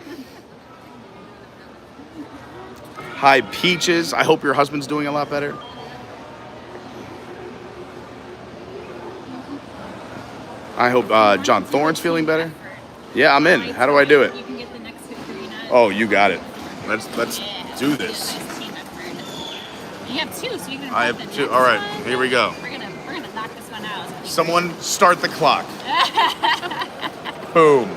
Hi, Peaches. I hope your husband's doing a lot better. I hope John Thorne's feeling better. Yeah, I'm in. How do I do it? You can get the next 2 Oh, you got it. Let's Yeah. do this. Nice team effort. You have 2, so you can. I have have the 2. next All right, one. here we go. We're gonna knock this one out. Someone start the clock. Boom.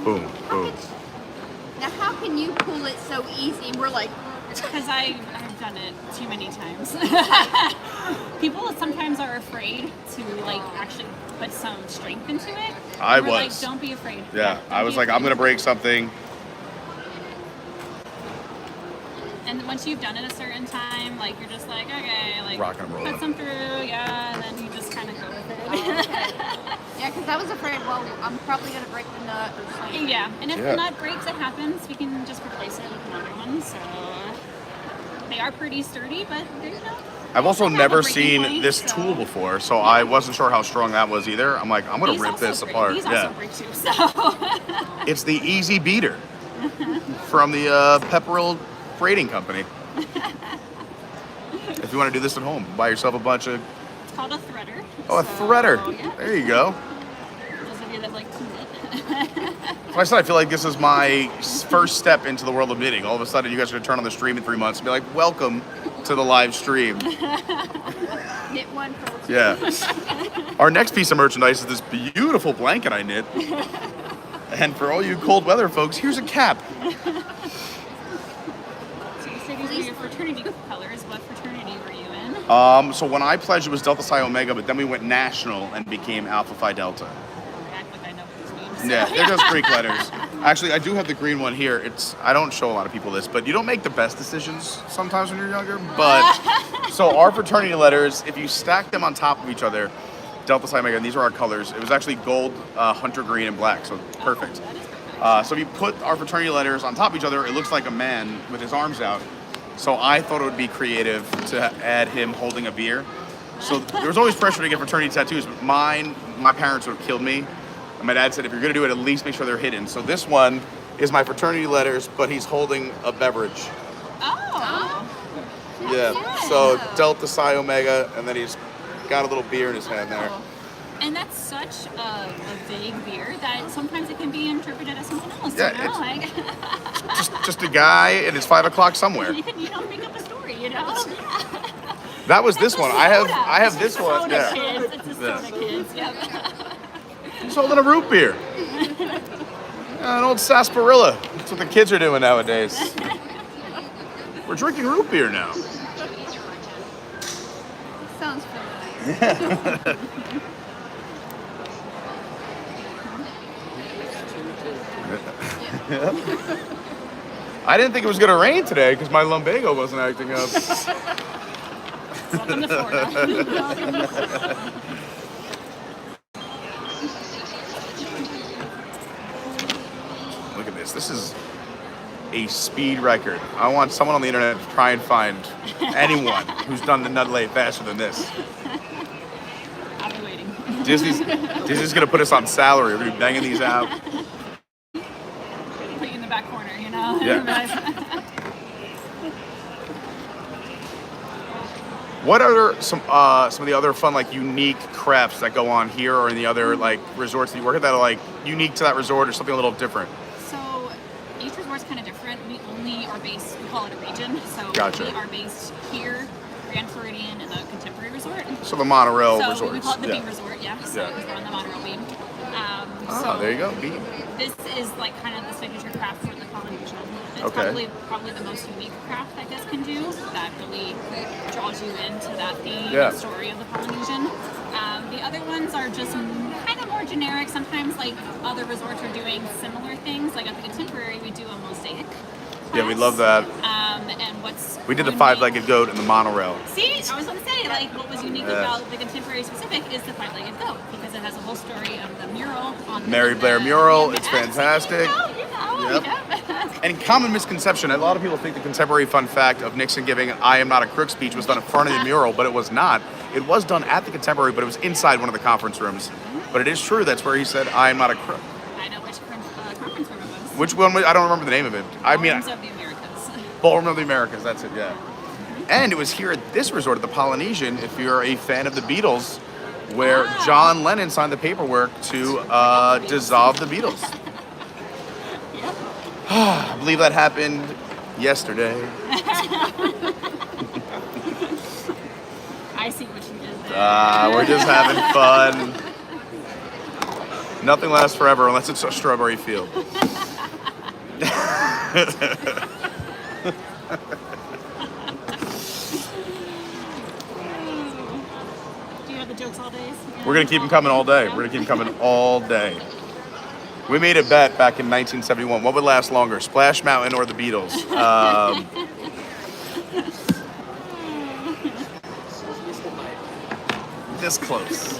Boom, boom. Now, how can you pull it so easy? And we're like, Because I've done it too many times. People sometimes are afraid to like actually put some strength into it. I We're was. like, don't be afraid. Yeah, Don't I be was like, afraid. I'm gonna break something. And once you've done it a certain time, like you're just like, okay, like Rock and roll. put some through, yeah, and then you just kind of go with it. yeah, because I was afraid, well, I'm probably going to break the nut or something. Yeah, and if Yeah. the nut breaks, it happens. We can just replace it with another one. So they are pretty sturdy, but they're, you know. I've also have a never breaking seen point, this so- tool before, so I wasn't sure how strong that was either. I'm like, I'm gonna These rip also this break. apart. These Yeah, also break too. So it's the Easy Beater from the Pepperell Braiding Company. If you want to do this at home, buy yourself a bunch of. it's called a threader. Oh, a So, threader. Yeah. There you go. Those of you that like to knit. So I said, I feel like this is my first step into the world of knitting. All of a sudden, you guys are gonna turn on the stream in 3 months and be like, "Welcome to the live stream." Knit one for Yeah. Our next piece of merchandise is this beautiful blanket I knit. And for all you cold weather folks, here's a cap. So you say these were your fraternity colors. What fraternity were you in? So when I pledged, it was Delta Psi Omega, but then we went national and became Alpha Phi Delta. I act like I know these names. So, Yeah, they're just Greek letters. Actually, I do have the green one here. I don't show a lot of people this, but you don't make the best decisions sometimes when you're younger. But so our fraternity letters, if you stack them on top of each other, Delta Psi Omega, and these are our colors. It was actually gold, hunter green, and black, so perfect. That is perfect. So if you put our fraternity letters on top of each other, it looks like a man with his arms out. So I thought it would be creative to add him holding a beer. So there was always pressure to get fraternity tattoos, but my parents would have killed me. And my dad said, if you're gonna do it, at least make sure they're hidden. So this one is my fraternity letters, but he's holding a beverage. Oh. Yeah. So Delta Psi Omega, and then he's got a little beer in his hand there. And that's such a vague beer that sometimes it can be interpreted as something else. Yeah, you know? it's- Like Just a guy, and it's 5 o'clock somewhere. you can make up a story, you know. That was this one. I Soda. have this one. Soda Yeah. kids. It's a soda Yeah. kids. Yep. He's holding a root beer. An old sarsaparilla. That's what the kids are doing nowadays. We're drinking root beer now. Sounds familiar. I didn't think it was gonna rain today because my lumbago wasn't acting up. Welcome to Florida. Look at this. This is a speed record. I want someone on the internet to try and find anyone who's done the nut lay faster than this. I'll be waiting. Disney's gonna put us on salary. We're gonna be banging these out. Put you in the back corner, you know? Yeah. What are some of the other fun, like, unique crafts that go on here or in the other, like, resorts that you work at that are, like, unique to that resort or something a little different? So each resort's kind of different. We only are based, we call it a region. So Gotcha. we are based here, Grand Floridian, and the Contemporary Resort. So the monorail So resorts. we call it the yeah. Beam Resort, yeah. So Yeah. because we're on the monorail beam. There you go. Beam. This is like kind of the signature craft for the Polynesian. It's Okay. probably the most unique craft I guess can do that really draws you into that theme Yeah. and story of the Polynesian. The other ones are just kind of more generic. Sometimes like other resorts are doing similar things. Like at the Contemporary, we do a mosaic. Yeah, we class. love that. And what's We did the unique- five-legged goat and the monorail. See, I was going to say, like, what was unique Yeah. about the Contemporary specific is the five-legged goat, because it has a whole story of the mural on Mary the, Blair mural. yeah, It's fantastic. You know, Yep. yeah. And common misconception, a lot of people think the Contemporary fun fact of Nixon giving "I am not a crook" speech was done in front of the mural, but it was not. It was done at the Contemporary, but it was inside one of the conference rooms. But it is true, that's where he said, "I am not a crook." I know which conference room it was. Which one? I don't remember the name of it. I mean, Ballrooms of the Americas. Ballroom of the Americas, that's it, yeah. And it was here at this resort, at the Polynesian, if you're a fan of the Beatles, where Wow. John Lennon signed the paperwork to dissolve the Beatles. Yep. I believe that happened yesterday. I see what you did there. We're just having fun. Nothing lasts forever unless it's a strawberry field. Do you have the jokes all day? We're gonna keep them coming all day. We're gonna keep them coming all day. We made a bet back in 1971. What would last longer, Splash Mountain or the Beatles? This close.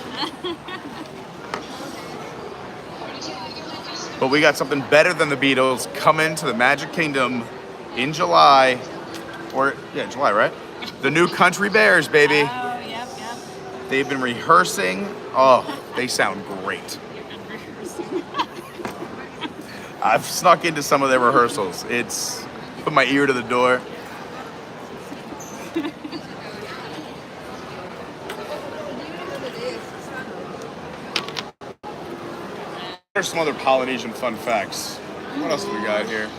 But we got something better than the Beatles coming to the Magic Kingdom in July. July, right? The new Country Bears, baby. Oh, yep. They've been rehearsing. Oh, they sound great. You've been rehearsing. I've snuck into some of their rehearsals. It's put my ear to the door. There's some other Polynesian fun facts. What else do we got here?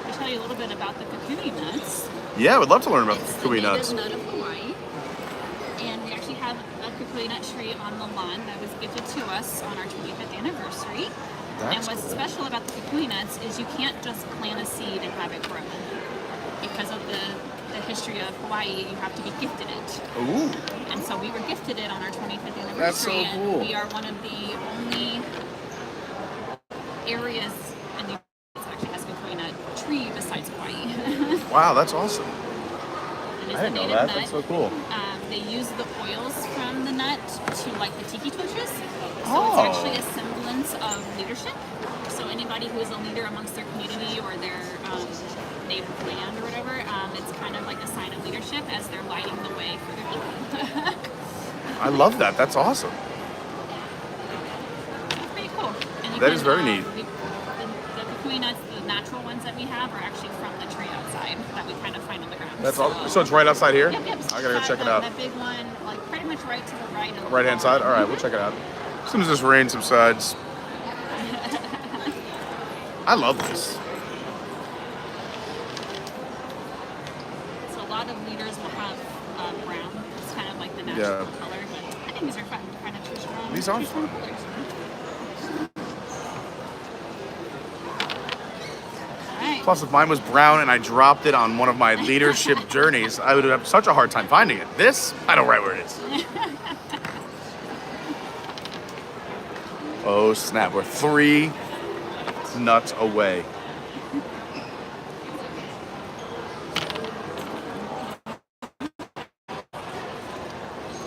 I'll tell you a little bit about the Kukui nuts. Yeah, I would love to learn about the It's Kukui the native nuts. nut of Hawaii. And we actually have a Kukui nut tree on the lawn that was gifted to us on our 25th anniversary. And That's what's cool. special about the Kukui nuts is you can't just plant a seed and have it grow. Because of the history of Hawaii, you have to be gifted it. Ooh, And so we were gifted it on our 25th anniversary. That's so cool. And we are one of the only areas in the United States that actually has a Kukui nut tree besides Hawaii. wow, that's awesome. It is I didn't the know native that. nut. That's so cool. They use the oils from the nut to like the tiki torches. So Oh. it's actually a semblance of leadership. So anybody who is a leader amongst their community or their native land or whatever, it's kind of like a sign of leadership as they're lighting the way for their people. I love that. That's awesome. It's pretty cool. And you That can, is very neat. The Kukui nuts, the natural ones that we have, are actually from the tree outside that we kind of find on the ground. That's awesome. So it's right outside here? Yep. I gotta go check it out. That big one, like pretty much right to the right. Of the Right hand side? All right, we'll check it out. As soon as this rain subsides. I love this. So a lot of leaders will have brown. It's kind of like the natural Yeah. color. But I think these are fun. Kind of two strong. These are two strong fun. colors. All right. Plus, if mine was brown and I dropped it on one of my leadership journeys, I would have such a hard time finding it. This, I know right where it is. Oh, snap. We're 3 nuts away.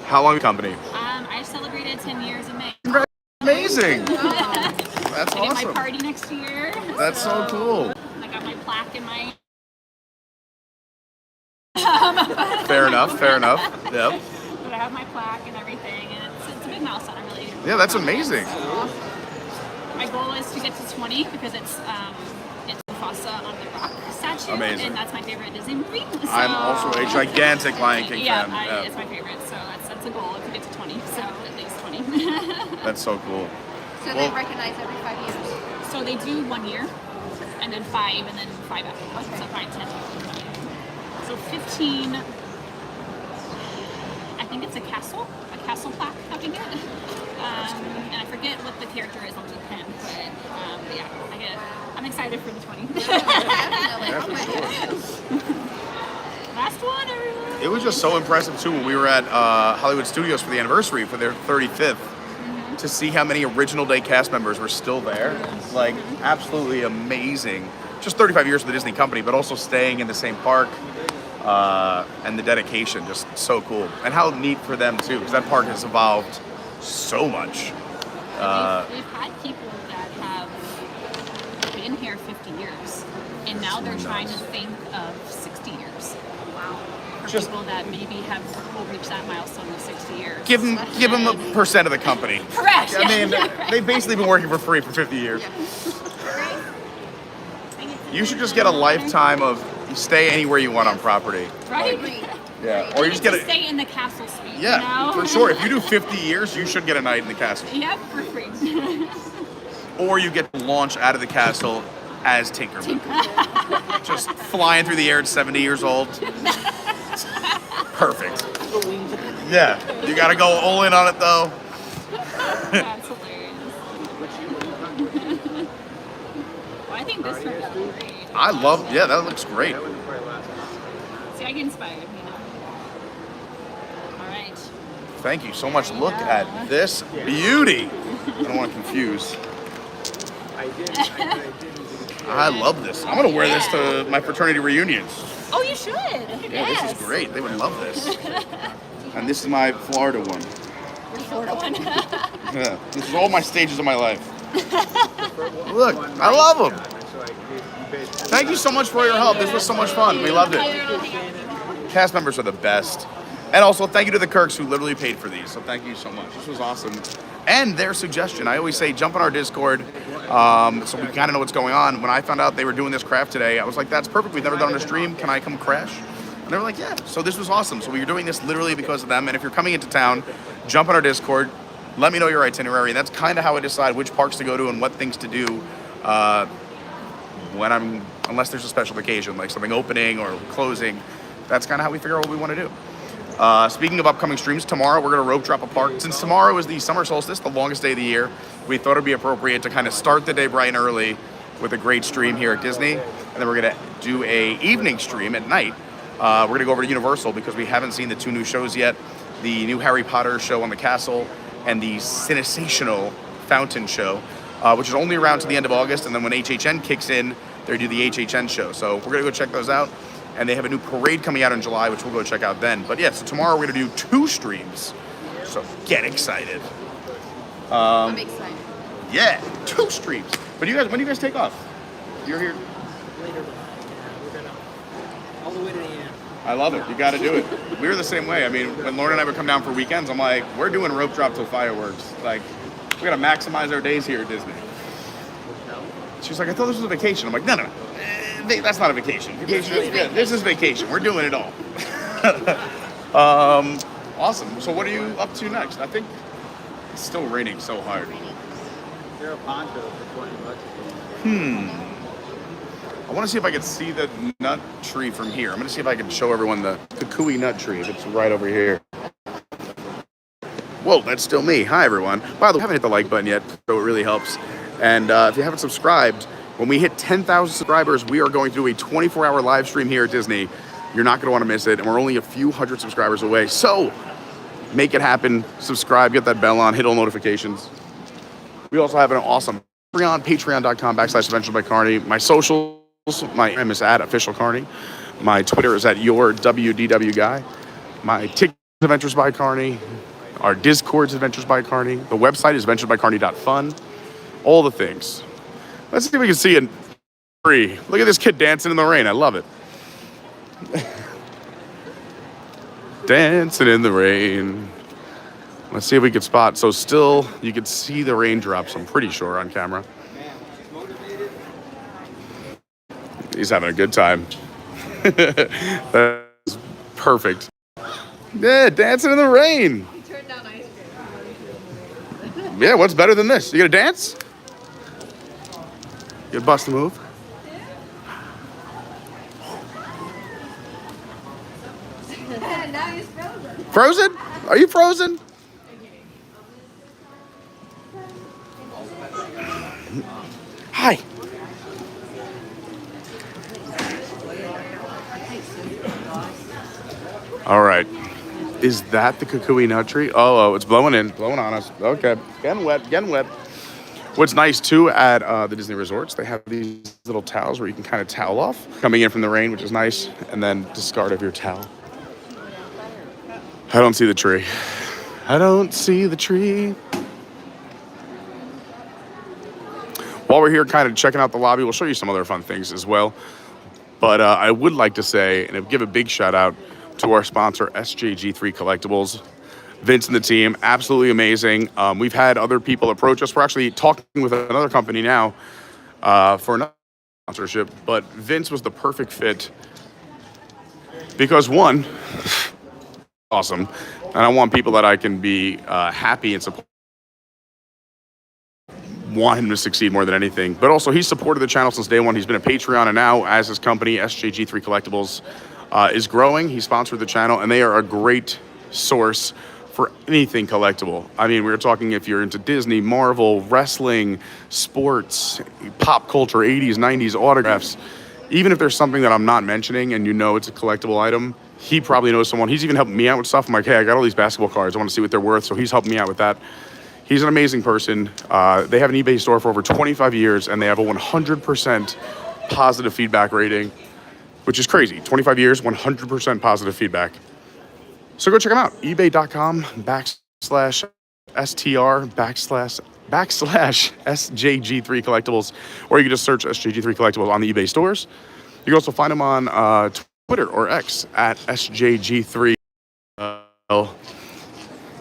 How long company? I celebrated 10 years in May. Amazing. That's I get my awesome. party next year. That's so cool. I got my plaque in my. Fair enough. Yep. But I have my plaque and everything, and it's a big milestone. I'm really Yeah, that's amazing. My goal is to get to 20 because it's Mufasa on the rock statue, Amazing. and that's my favorite Disney movie. So, I'm also a gigantic Lion King yeah, fan. it's my favorite. So that's a goal to get to 20. So at least 20. That's so cool. So they recognize every 5 years. So they do 1 year, and then 5, and then 5 after. So 5, 10, 20. So 15. I think it's a castle plaque up in here. And I forget what the character is on the pen, but yeah, I'm excited for the 20. Last one, everyone. It was just so impressive too when we were at Hollywood Studios for the anniversary for their 35th to see how many original day cast members were still there. Like absolutely amazing. Just 35 years for the Disney company, but also staying in the same park. And the dedication, just so cool. And how neat for them too, because that park has evolved so much. We've had people that have been here 50 years, and now they're trying to think of 60 years. Wow. For Just- people that maybe will reach that milestone of 60 years. Give them a percent of the company. Correct. I mean, they've basically been working for free for 50 years. You should just get a lifetime of stay anywhere you want on property. Right? Yeah. Or you just get stay in the castle suite. Yeah, you know? for sure. If you do 50 years, you should get a night in the castle. Yep, for free. Or you get to launch out of the castle as Tinkerbell. Just flying through the air at 70 years old. Perfect. Yeah. You got to go all in on it, though. That's hilarious. Well, I think this turned out great. Yeah, that looks great. See, I get inspired, you know. All right. Thank you so much. Look at this beauty. I don't want to confuse. I love this. I'm going to wear this to my fraternity reunions. Oh, you should. Yeah, this is great. They would love this. And this is my Florida one. Your Florida one. Yeah, this is all my stages of my life. Look, I love them. Thank you so much for your help. This was so much fun. We loved it. Cast members are the best. And also, thank you to the Kirks who literally paid for these. So thank you so much. This was awesome. And their suggestion, I always say, jump on our Discord so we kind of know what's going on. When I found out they were doing this craft today, I was like, that's perfect. We've never done a stream. Can I come crash? And they were like, yeah. So this was awesome. So we were doing this literally because of them. And if you're coming into town, jump on our Discord. Let me know your itinerary. That's kind of how I decide which parks to go to and what things to do unless there's a special occasion, like something opening or closing. That's kind of how we figure out what we want to do. Speaking of upcoming streams, tomorrow we're going to rope drop a park. Since tomorrow is the summer solstice, the longest day of the year, we thought it'd be appropriate to kind of start the day bright and early with a great stream here at Disney. And then we're going to do a evening stream at night. We're going to go over to Universal because we haven't seen the 2 new shows yet. The new Harry Potter show on the castle and the Cinesational Fountain show, which is only around to the end of August. And then when HHN kicks in, they do the HHN show. So we're going to go check those out. And they have a new parade coming out in July, which we'll go check out then. But yeah, so tomorrow we're going to do 2 streams. So get excited. I'm excited. Yeah, 2 streams. But when do you guys take off? You're here. Later. We're gonna all the way to the end. I love it. You got to do it. We were the same way. I mean, when Lauren and I would come down for weekends, I'm like, we're doing rope drop till fireworks. Like, we got to maximize our days here at Disney. She's like, I thought this was a vacation. I'm like, no. That's not a vacation. This is vacation. We're doing it all. Awesome. So what are you up to next? I think it's still raining so hard. There are ponchos for $20. I want to see if I can see the nut tree from here. I'm going to see if I can show everyone the Kukui nut tree. It's right over here. Whoa, that's still me. Hi, everyone. By the way, I haven't hit the like button yet, so it really helps. And if you haven't subscribed, when we hit 10,000 subscribers, we are going to do a 24-hour live stream here at Disney. You're not going to want to miss it, and we're only a few hundred subscribers away. So make it happen. Subscribe, get that bell on, hit all notifications. We also have an awesome Patreon, patreon.com/Adventures by Carney. My socials, my Instagram is at official Carney. My Twitter is at your WDW guy. My TikTok is Adventures by Carney. Our Discord's Adventures by Carney. The website is adventuresbycarney.fun. All the things. Let's see if we can see it free. Look at this kid dancing in the rain. I love it. Dancing in the rain. Let's see if we can spot. So still, you can see the raindrops, I'm pretty sure, on camera. He's having a good time. That's perfect. Yeah, dancing in the rain. Yeah, what's better than this? You gonna dance? You gonna bust a move? Now he's frozen. Frozen? Are you frozen? Hi. All right. Is that the Kukui nut tree? Oh, it's blowing in, blowing on us. Okay, getting wet, getting wet. What's nice too at the Disney resorts, they have these little towels where you can kind of towel off coming in from the rain, which is nice, and then discard of your towel. I don't see the tree. I don't see the tree. While we're here kind of checking out the lobby, we'll show you some other fun things as well. But I would like to say and give a big shout out to our sponsor, SJG3 Collectibles. Vince and the team, absolutely amazing. We've had other people approach us. We're actually talking with another company now for another sponsorship. But Vince was the perfect fit because, one, awesome. And I want people that I can be happy and support. Want him to succeed more than anything. But also, he's supported the channel since day one. He's been a Patreon, and now as his company, SJG3 Collectibles, is growing. He sponsored the channel, and they are a great source for anything collectible. I mean, we were talking if you're into Disney, Marvel, wrestling, sports, pop culture, 80s, 90s, autographs. Even if there's something that I'm not mentioning and you know it's a collectible item, he probably knows someone. He's even helped me out with stuff. I'm like, hey, I got all these basketball cards. I want to see what they're worth. So he's helped me out with that. He's an amazing person. They have an eBay store for over 25 years, and they have a 100% positive feedback rating, which is crazy. 25 years, 100% positive feedback. So go check them out. ebay.com/STR /SJG3 Collectibles, or you can just search SJG3 Collectibles on the eBay stores. You can also find them on Twitter or X at SJG3.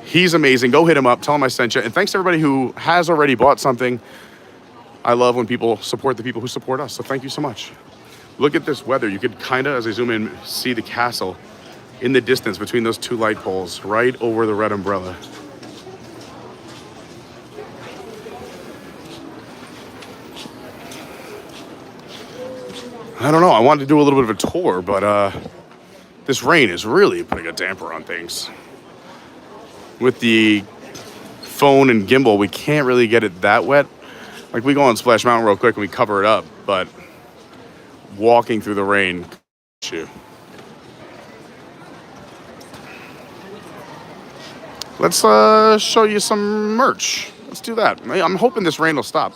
He's amazing. Go hit him up. Tell him I sent you. And thanks to everybody who has already bought something. I love when people support the people who support us. So thank you so much. Look at this weather. You could kind of, as I zoom in, see the castle in the distance between those two light poles right over the red umbrella. I don't know. I wanted to do a little bit of a tour, but this rain is really putting a damper on things. With the phone and gimbal, we can't really get it that wet. Like, we go on Splash Mountain real quick and we cover it up, but walking through the rain, shoot. Let's show you some merch. Let's do that. I'm hoping this rain will stop.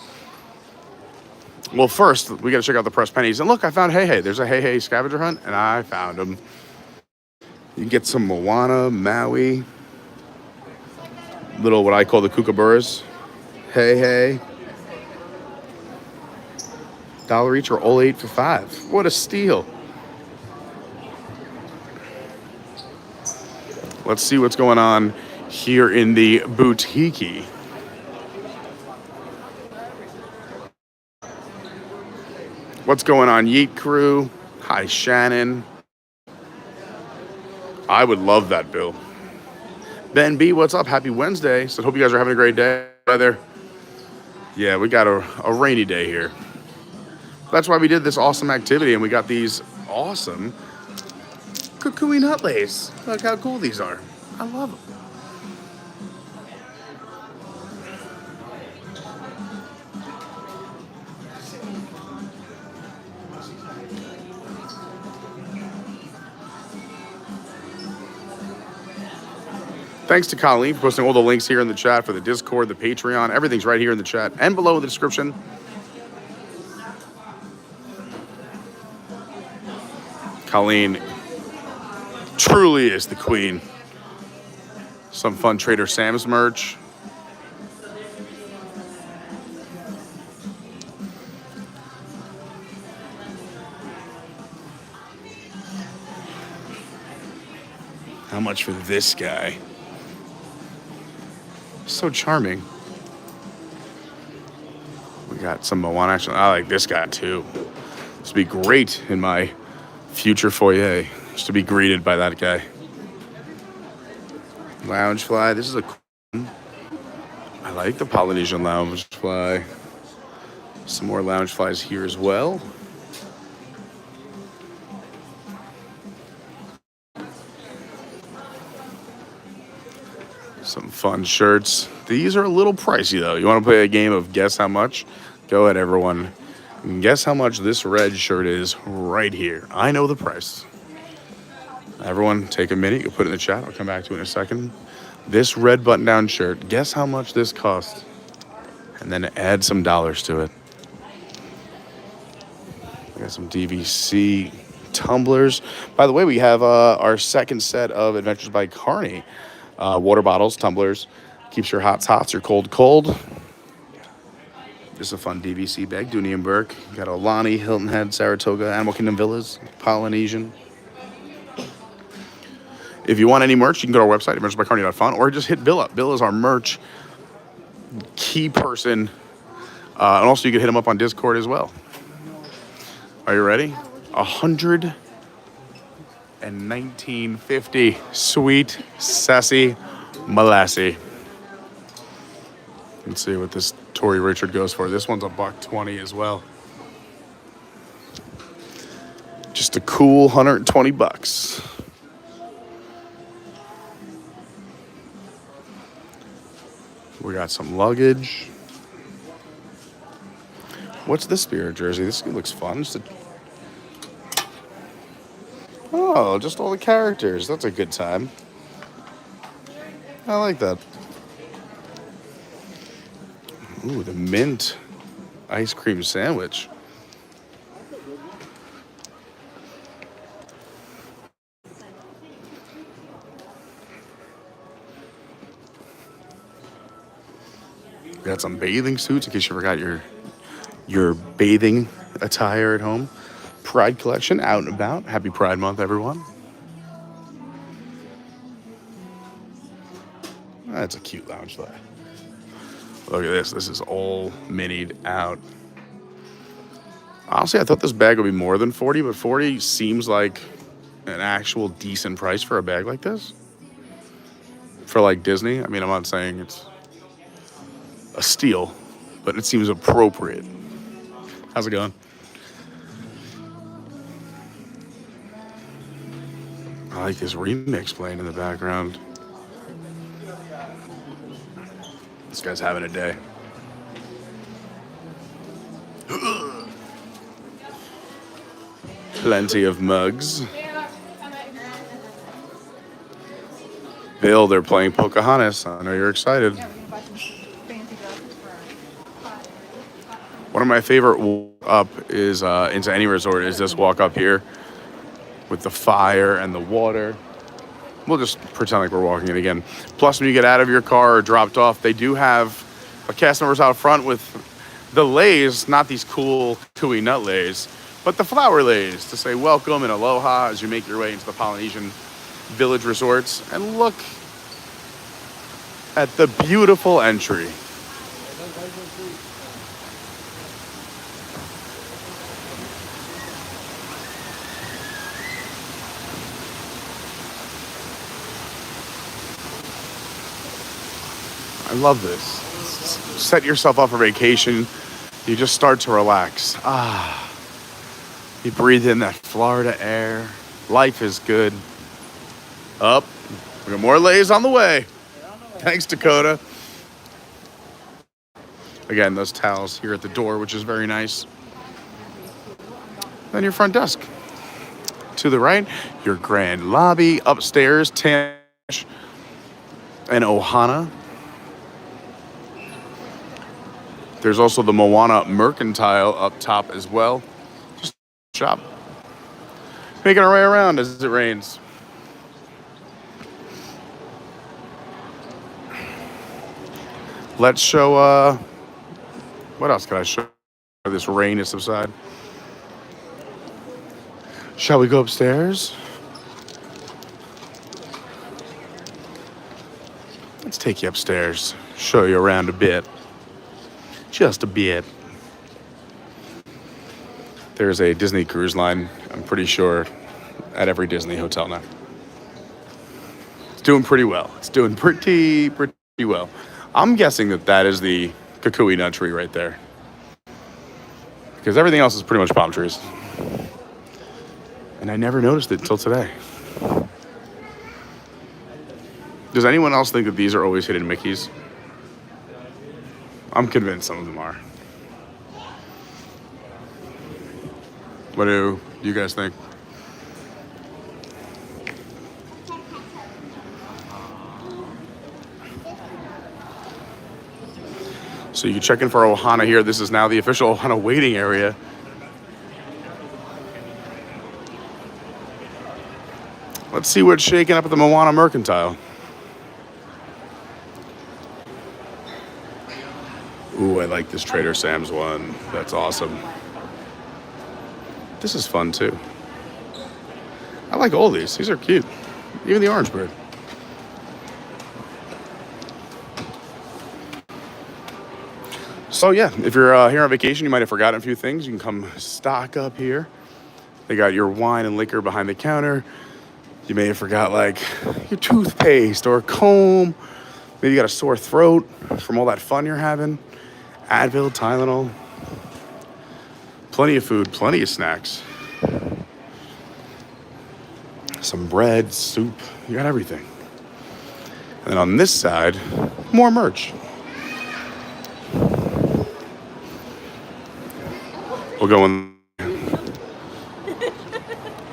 Well, first, we got to check out the pressed pennies. And look, I found Hey Hey. There's a Hey Hey scavenger hunt, and I found them. You can get some Moana, Maui, little what I call the kookaburras. Hey Hey. $1 each or all 8 for $5. What a steal. Let's see what's going on here in the boutique. What's going on, Yeet Crew? Hi, Shannon. I would love that, Bill. Ben B, what's up? Happy Wednesday. So hope you guys are having a great day. Weather. Yeah, we got a rainy day here. That's why we did this awesome activity, and we got these awesome Kukui nut lace. Look how cool these are. I love them. Thanks to Colleen for posting all the links here in the chat for the Discord, the Patreon. Everything's right here in the chat and below in the description. Colleen truly is the queen. Some fun Trader Sam's merch. How much for this guy? So charming. We got some Moana action. I like this guy too. This would be great in my future foyer, just to be greeted by that guy. Loungefly. This is a cool one. I like the Polynesian loungefly. Some more loungeflies here as well. Some fun shirts. These are a little pricey though. You want to play a game of guess how much? Go ahead, everyone. And guess how much this red shirt is right here. I know the price. Everyone, take a minute. You'll put it in the chat. I'll come back to it in a second. This red button-down shirt. Guess how much this cost? And then add some dollars to it. We got some DVC tumblers. By the way, we have our second set of Adventures by Carney. Water bottles, tumblers. Keeps your hots hot, your cold cold. This is a fun DVC bag. Dooney and Burke. Got Olani, Hilton Head, Saratoga, Animal Kingdom Villas, Polynesian. If you want any merch, you can go to our website, adventuresbycarney.fun, or just hit Bill up. Bill is our merch key person. And also you can hit him up on Discord as well. Are you ready? 119.50. Sweet, sassy, molassy. Let's see what this Tory Richard goes for. This one's $120 as well. Just a cool $120. We got some luggage. What's this Spirit jersey? This looks fun. Oh, just all the characters. That's a good time. I like that. Ooh, the mint ice cream sandwich. We got some bathing suits in case you forgot your bathing attire at home. Pride collection out and about. Happy Pride Month, everyone. That's a cute lounge fly. Look at this. This is all minied out. Honestly, I thought this bag would be more than $40, but $40 seems like an actual decent price for a bag like this. For like Disney. I mean, I'm not saying it's a steal, but it seems appropriate. How's it going? I like this remix playing in the background. This guy's having a day. Plenty of mugs. Bill, they're playing Pocahontas. I know you're excited. One of my favorite up is into any resort is this walk up here with the fire and the water. We'll just pretend like we're walking it again. Plus, when you get out of your car or dropped off, they do have cast members out front with the leis, not these cool Kukui nut leis, but the flower leis to say welcome and aloha as you make your way into the Polynesian village resorts. And look at the beautiful entry. I love this. Set yourself up for vacation. You just start to relax. You breathe in that Florida air. Life is good. Up. We got more leis on the way. Thanks, Dakota. Again, those towels here at the door, which is very nice. Then your front desk. To the right, your grand lobby. Upstairs, Tash and Ohana. There's also the Moana Mercantile up top as well. Just shop. Making our way around as it rains. Let's show, what else can I show? This rain is subside. Shall we go upstairs? Let's Let's take you upstairs, show you around a bit. Just a bit. There's a Disney cruise line, I'm pretty sure, at every Disney hotel now. It's doing pretty well. It's doing pretty well. I'm guessing that is the Kukui nut tree right there. Because everything else is pretty much palm trees. And I never noticed it until today. Does anyone else think that these are always hidden Mickeys? I'm convinced some of them are. What do you guys think? So you can check in for Ohana here. This is now the official Ohana waiting area. Let's see what's shaking up at the Moana Mercantile. Ooh, I like this Trader Sam's one. That's awesome. This is fun too. I like all these. These are cute. Even the orange bird. So yeah, if you're here on vacation, you might have forgotten a few things. You can come stock up here. They got your wine and liquor behind the counter. You may have forgot like your toothpaste or a comb. Maybe you got a sore throat from all that fun you're having. Advil, Tylenol. Plenty of food, plenty of snacks. Some bread, soup, you got everything. And then on this side, more merch. We'll go in. If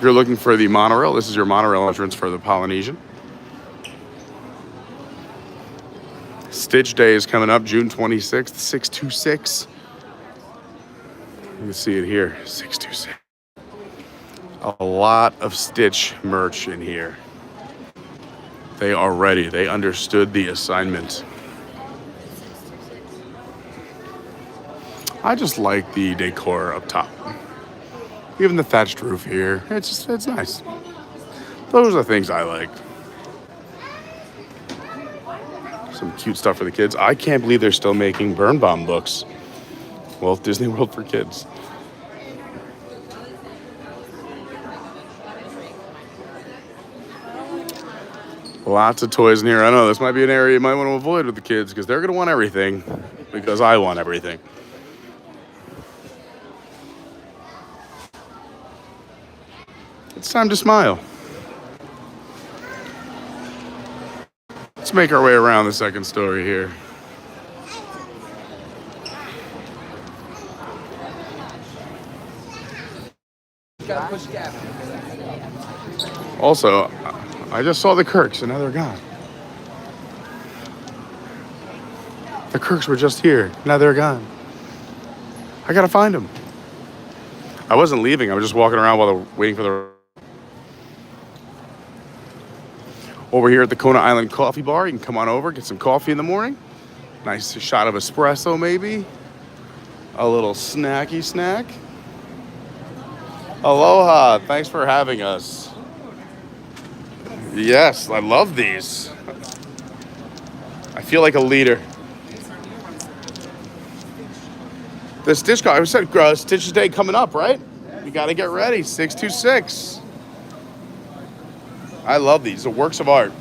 you're looking for the monorail, this is your monorail entrance for the Polynesian. Stitch Day is coming up June 26th, 626. You can see it here, 626. A lot of Stitch merch in here. They are ready. They understood the assignment. I just like the decor up top. Even the thatched roof here. It's nice. Those are the things I like. Some cute stuff for the kids. I can't believe they're still making Birnbaum books. Walt Disney World for kids. Lots of toys in here. I know this might be an area you might want to avoid with the kids because they're going to want everything because I want everything. It's time to smile. Let's make our way around the second story here. Also, I just saw the Kirks and now they're gone. The Kirks were just here. Now they're gone. I gotta find them. I wasn't leaving. I was just walking around while they're waiting for the... Over here at the Kona Island Coffee Bar, you can come on over, get some coffee in the morning. Nice shot of espresso, maybe. A little snacky snack. Aloha, thanks for having us. Yes, I love these. I feel like a leader. The Stitch I said Stitch Day coming up, right? You gotta get ready, 626. I love these, the works of art.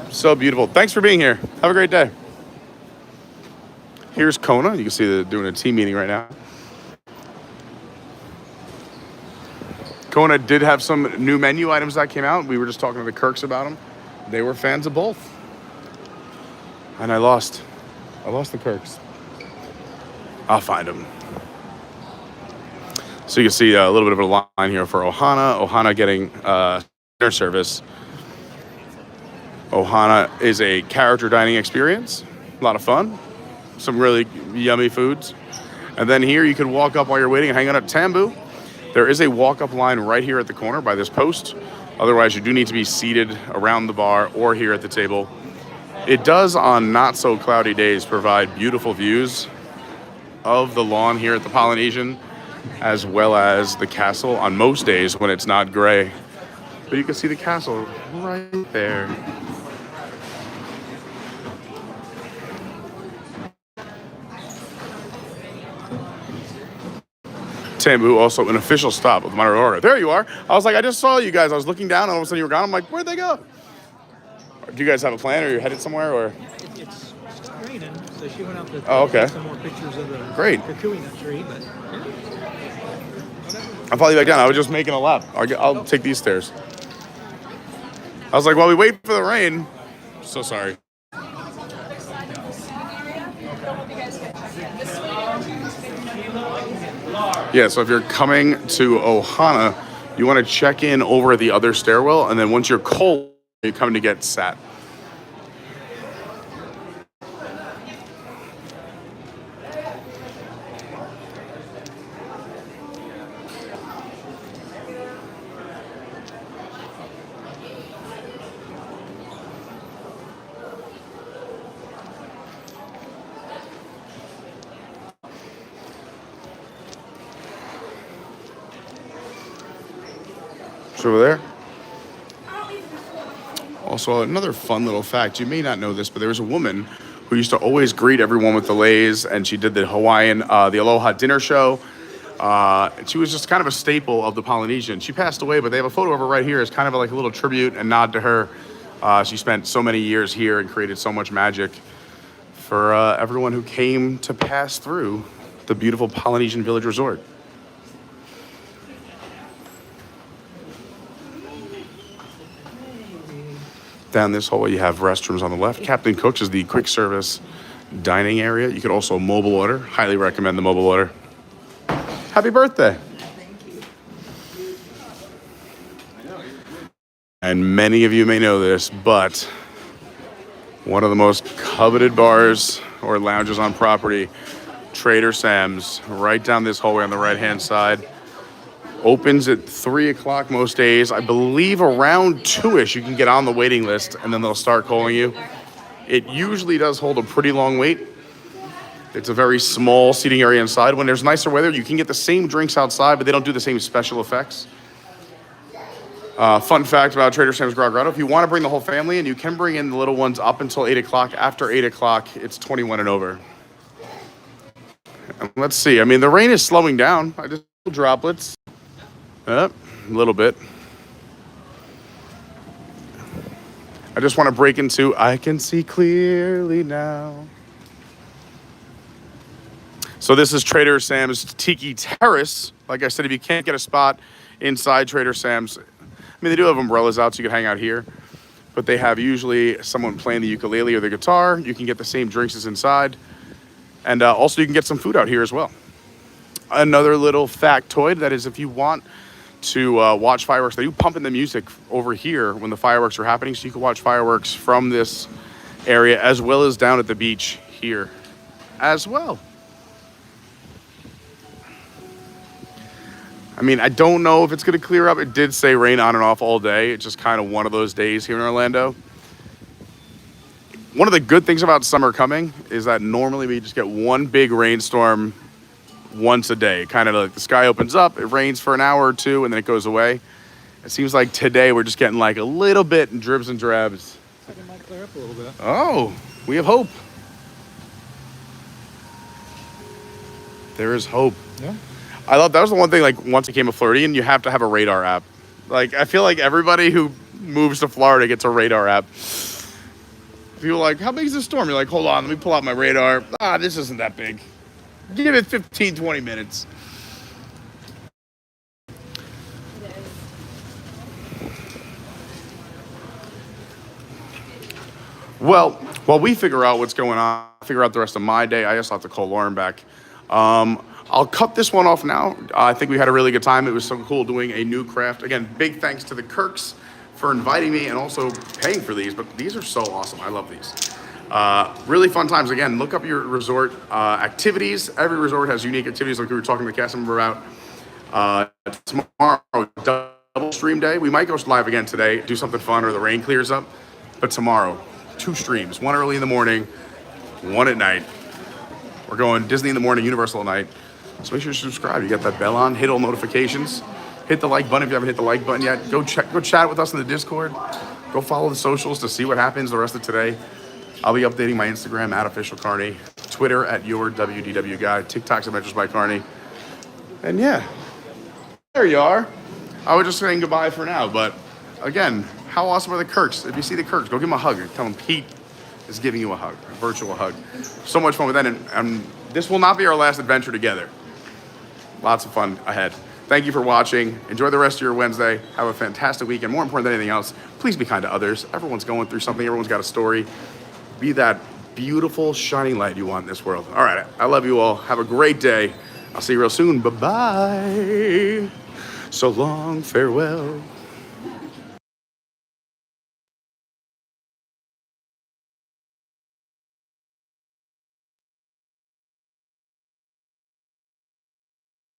So beautiful. Thanks for being here. Have a great day. Here's Kona. You can see they're doing a team meeting right now. Kona did have some new menu items that came out. We were just talking to the Kirks about them. They were fans of both. And I lost the Kirks. I'll find them. So you can see a little bit of a line here for Ohana. Ohana getting dinner service. Ohana is a character dining experience. A lot of fun. Some really yummy foods. And then here you can walk up while you're waiting and hang out at Tambu. There is a walk-up line right here at the corner by this post. Otherwise, you do need to be seated around the bar or here at the table. It does, on not-so-cloudy days, provide beautiful views of the lawn here at the Polynesian, as well as the castle on most days when it's not gray. But you can see the castle right there. Tim, who also an official stop of the Monterey Order. There you are. I was like, I just saw you guys. I was looking down, and all of a sudden you were gone. I'm like, where'd they go? Do you guys have a plan, or you're headed somewhere, or? It's raining, so she went out to okay. take some more pictures of the Kukui nut tree, but I'll follow you back down. I was just making a lap. I'll take these stairs. I was like, while we wait for the rain. So sorry. Yeah, so if you're coming to Ohana, you want to check in over the other stairwell, and then once you're cold, you're coming to get sat. Over there. Also, another fun little fact, you may not know this, but there was a woman who used to always greet everyone with the leis, and she did the Hawaiian, the Aloha dinner show. She was just kind of a staple of the Polynesian. She passed away, but they have a photo of her right here as kind of like a little tribute and nod to her. She spent so many years here and created so much magic for everyone who came to pass through the beautiful Polynesian Village Resort. Down this hallway, you have restrooms on the left. Captain Cook's is the quick service dining area. You could also mobile order. Highly recommend the mobile order. Happy birthday. And many of you may know this, but one of the most coveted bars or lounges on property, Trader Sam's, right down this hallway on the right-hand side. Opens at 3 o'clock most days. I believe around 2-ish you can get on the waiting list, and then they'll start calling you. It usually does hold a pretty long wait. It's a very small seating area inside. When there's nicer weather, you can get the same drinks outside, but they don't do the same special effects. Fun fact about Trader Sam's Grotto, if you want to bring the whole family in, you can bring in the little ones up until 8 o'clock. After 8 o'clock, it's 21 and over. And let's see. I mean, the rain is slowing down. I just droplets. A little bit. I just want to break into I can see clearly now. So this is Trader Sam's Tiki Terrace. Like I said, if you can't get a spot inside Trader Sam's, I mean, they do have umbrellas out so you can hang out here, but they have usually someone playing the ukulele or the guitar. You can get the same drinks as inside. And also you can get some food out here as well. Another little factoid, that is if you want to watch fireworks, they do pump in the music over here when the fireworks are happening, so you can watch fireworks from this area as well as down at the beach here as well. I mean, I don't know if it's going to clear up. It did say rain on and off all day. It's just kind of one of those days here in Orlando. One of the good things about summer coming is that normally we just get one big rainstorm once a day. Kind of like the sky opens up, it rains for an hour or two, and then it goes away. It seems like today we're just getting like a little bit in dribs and drabs. Looks like it might clear up a little bit. Oh, we have hope. There is hope. Yeah. I love, that was the one thing, like once I came to Floridian, you have to have a radar app. Like I feel like everybody who moves to Florida gets a radar app. People are like, how big is this storm? You're like, hold on, let me pull out my radar. This isn't that big. Give it 15, 20 minutes. Well, while we figure out what's going on, figure out the rest of my day, I just have to call Lauren back. I'll cut this one off now. I think we had a really good time. It was so cool doing a new craft. Again, big thanks to the Kirks for inviting me and also paying for these, but these are so awesome. I love these. Really fun times. Again, look up your resort activities. Every resort has unique activities like we were talking to the cast member about. Tomorrow, double stream day. We might go live again today, do something fun or the rain clears up. But tomorrow, 2 streams. One early in the morning, one at night. We're going Disney in the morning, Universal at night. So make sure you subscribe. You got that bell on. Hit all notifications. Hit the like button if you haven't hit the like button yet. Go chat with us in the Discord. Go follow the socials to see what happens the rest of today. I'll be updating my Instagram @officialcarney, Twitter @yourwdwguy, TikTok's Adventures by Carney. And yeah, there you are. I was just saying goodbye for now, but again, how awesome are the Kirks? If you see the Kirks, go give them a hug. Tell them Pete is giving you a hug, a virtual hug. So much fun with that, and this will not be our last adventure together. Lots of fun ahead. Thank you for watching. Enjoy the rest of your Wednesday. Have a fantastic weekend. More important than anything else, please be kind to others. Everyone's going through something. Everyone's got a story. Be that beautiful, shining light you want in this world. All right, I love you all. Have a great day. I'll see you real soon. Bye-bye. So long, farewell.